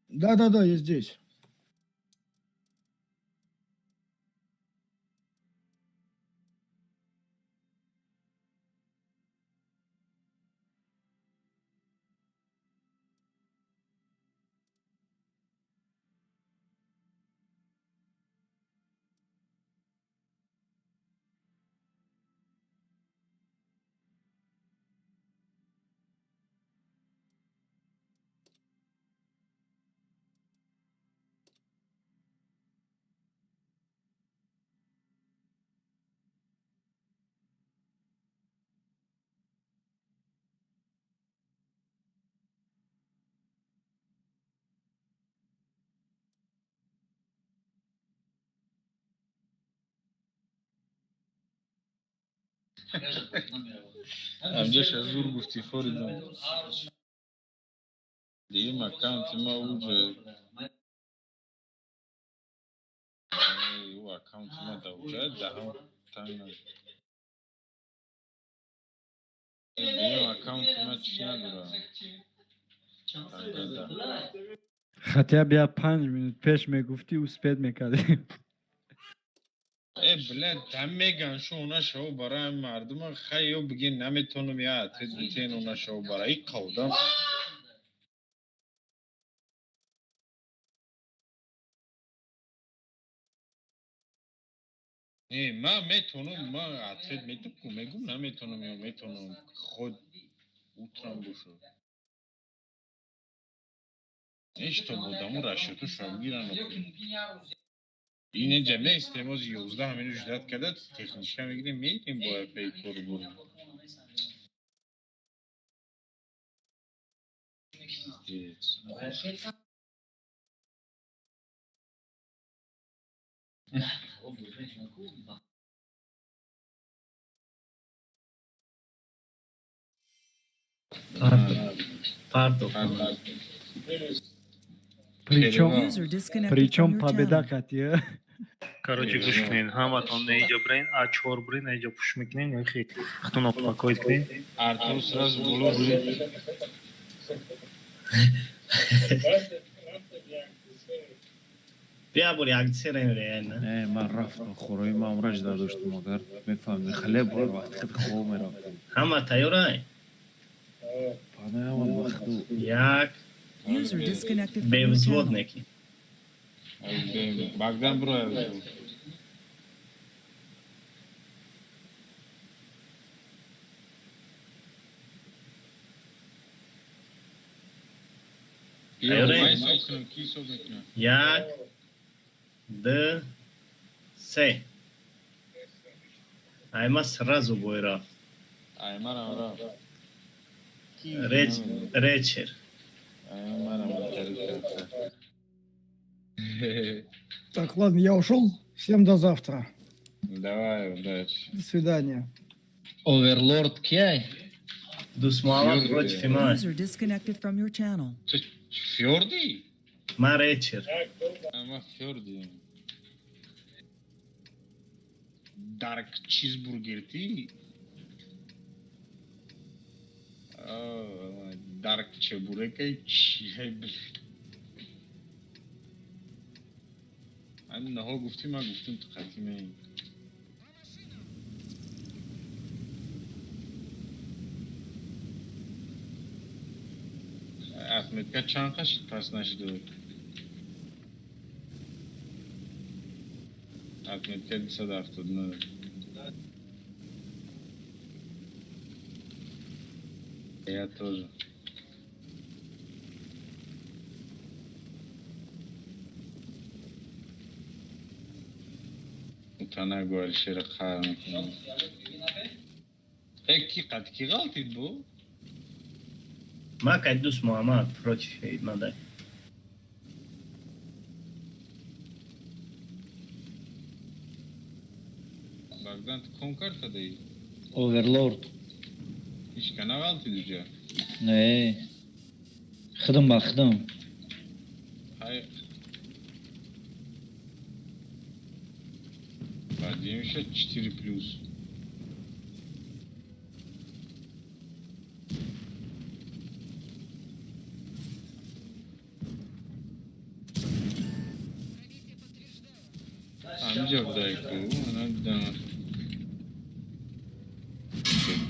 Да, я здесь. Амҷаш аз зур гуфти Форидон. Дигим аккаунти ма уҷа. У аккаунти ма да уҷа даҳам танг над. Дигим аккаунти ма чӣ надорам. хотя бя 5 минут пеш мегуфти успед мекардем. блядь, там меган шо уна шо барои мардума хай ё бигин наметонам я атез битен уна шо барои қавдам. ман метонам, ман атез метукум мегум наметонам ё метонам худ утрам бошо. Нешто будаму рашоту шавгиран. این جمله استماز 11 همینو جدت کرده تکنیشکا میگیریم میریم با افای کور بریم Причем победа Катя. Короче, гӯш кунед, ҳаматон наинҷа брен, а 4 брен наинҷа пуш мекунед, яхи хатон успокоит кунед. Артур сразу боло брен. بیا بوری акция نمیره. من رفتم خورای ما امراج داشتم مگر میفهمی خلب بار وقتی خود خواب میرفتم. همه تیارای. پانه هم وقتو. یک. به وزود نکی. Bagdan buraya. یک دو سه айма сразу бой рафт. Айманам рафт. Речер. Айманам Так, ладно, я ушел. Всем до завтра. Давай, удачи. До свидания. Оверлорд Кяй. دوست محمد против من. User disconnected from your channel. تو فیوردی؟ من ریچر. من فیوردی. دارک چیزبورگرتی؟ دارک چیزبورگی چیه بله. همین نها گفتی من گفتم تو خطیمه. احمد که چند قشت پس نشده. احمد که 279. Я тоже. Утана говорит, что рахаем. Эки катки галтид бу? ما که دوست محمد против ماده. Bagdan konkarta değil. Overlord. Hiç kana gалтид uca. Ne? Xidm ba xidm. Hayır. Поднимешься 4+. Amca buradayım bu. Ona da.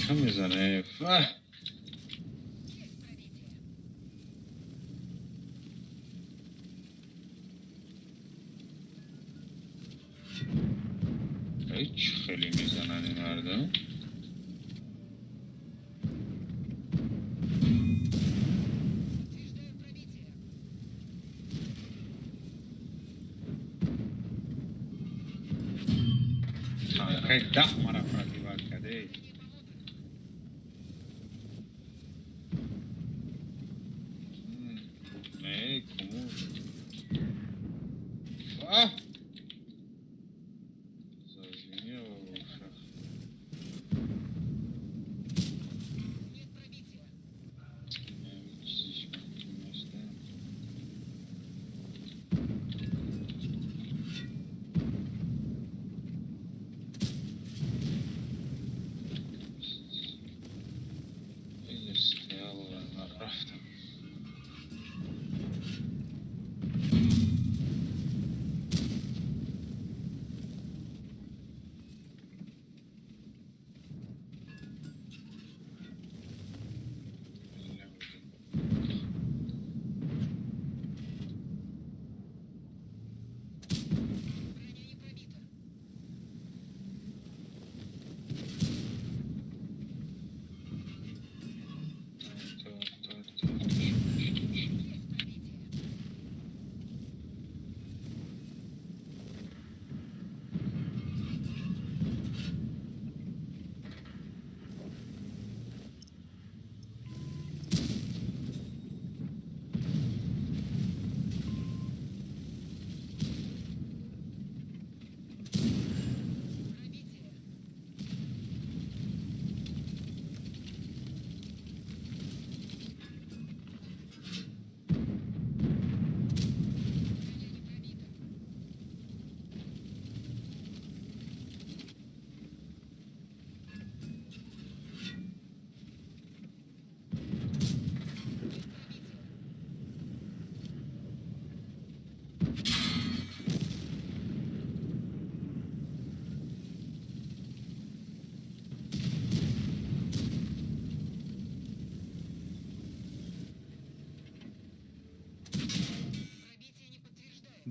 Tam izane. Fah. Hiç خیلی میزنن این مردم. خیلی ده مرا پرتیبار کرده. نه کمون. آه.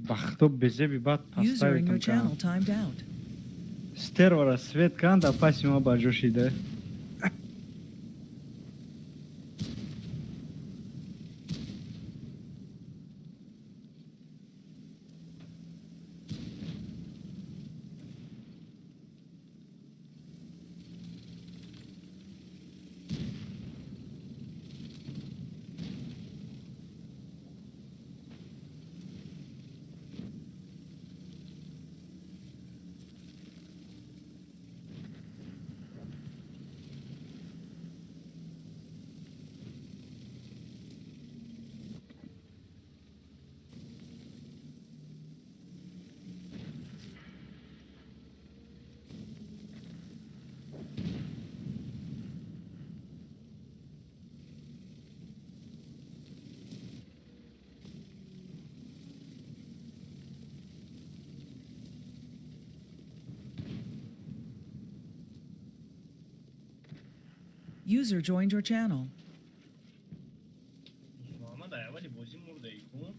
Бахто безеби бад User in your поставитам channel кан. timed out. Стервара свет кан да пасима баҷошиде. User joined your channel. محمد اولی بازی مرده ای کن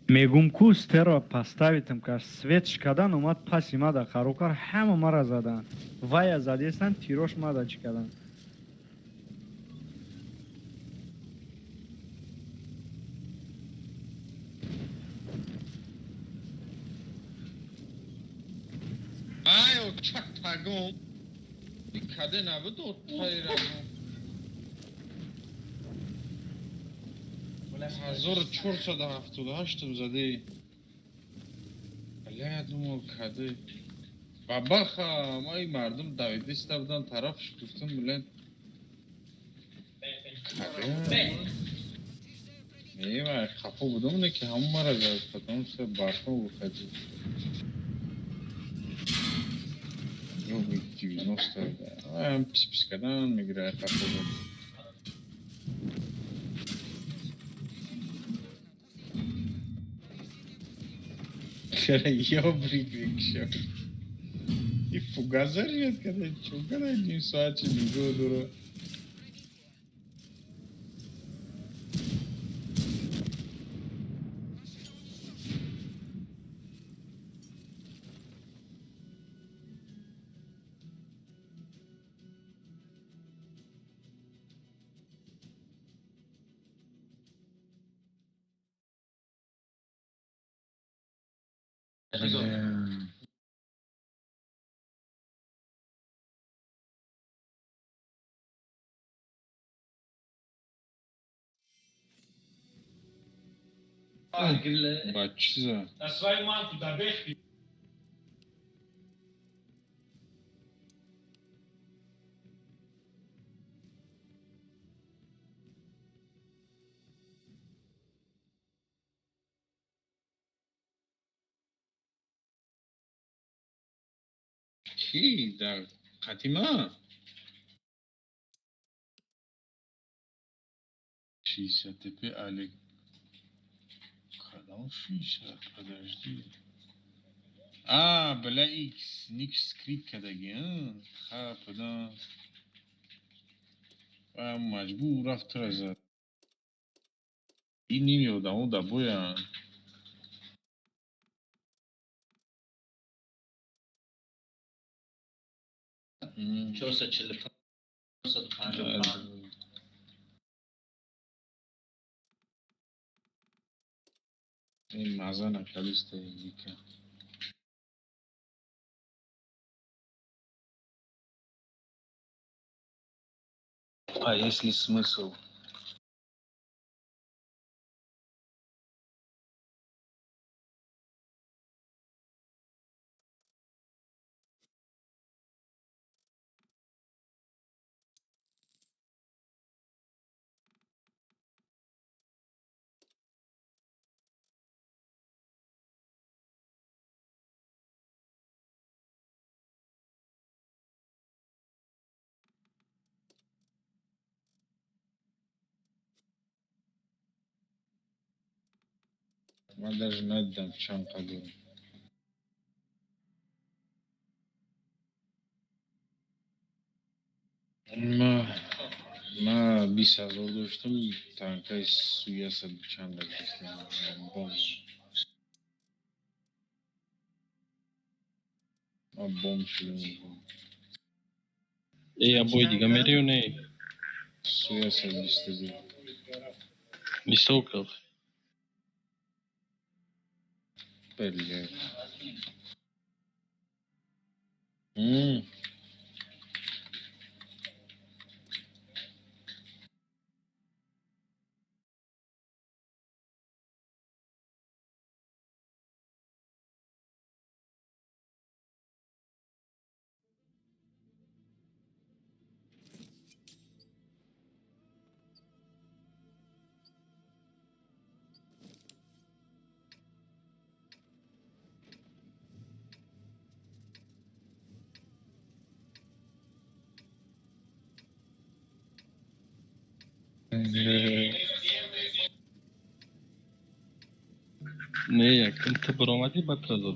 мегум ку стеро поставитам ка свет шикадан омад паси мада харокар ҳама мара задан вая задестан тирош мада чикадан Ай, чак пагон. Каде набуд оттай рагон. 1478 زده. بله думал کده. باباخا ما این مردم دویدیسته بودن طرفش گفتم بلند کده. ایوه خفا بودم نه که همون مرا زد فتام سه برفا و کده. رو بیتی نسترده. هم پیس پیس کدن میگیره خفا بود. چرا یا بریک بکشم این فوگازه ریاد کده چون کده نیم ساعت چه دیگه دوره با چیزا کی در قدیما 600 تپه الک کدام 600 подожди بلا ایکس نیکس کریک کدگی خب دا مجبور رفت رزد این نیمی و دمو دبویا این маза накалисте вика а есть ли смысл من даже ندیدم چند قدر ما 20,000 داشتم تانکای سویا سد چند داشتم بوم شدم یا بوی دیگه میری و نه سویا سد 22 високов بله نه یکم تو برآمدی بطل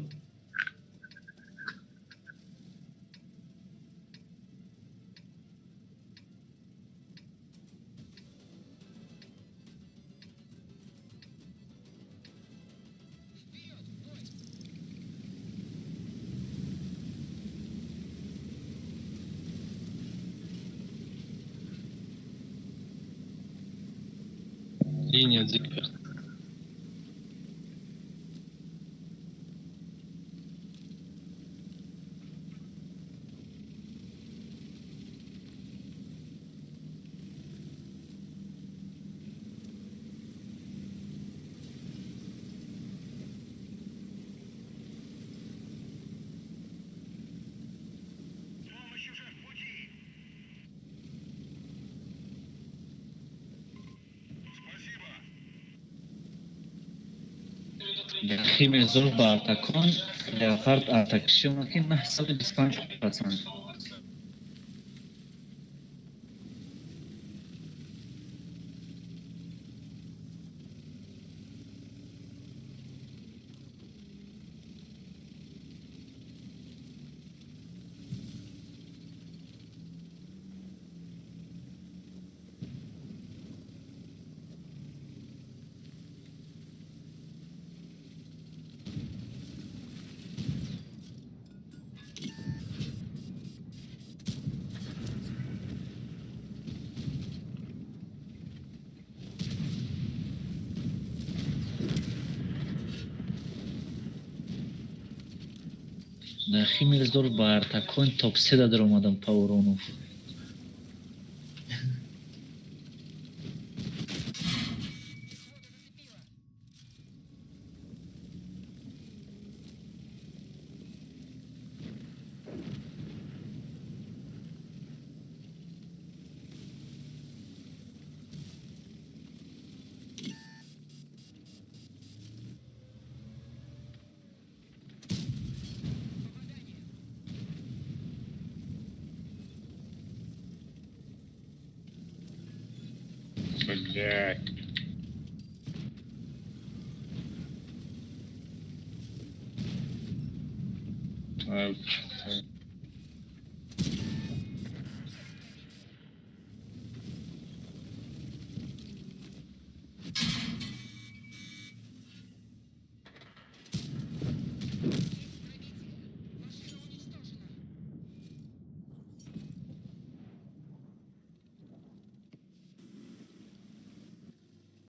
Линия зиппер. Химия зор ба артакон, леопард артакшионаки маҳсаби 25%. Дар химия зор ба артакон топ 3 дар омадам паурону. Блядь. Ай,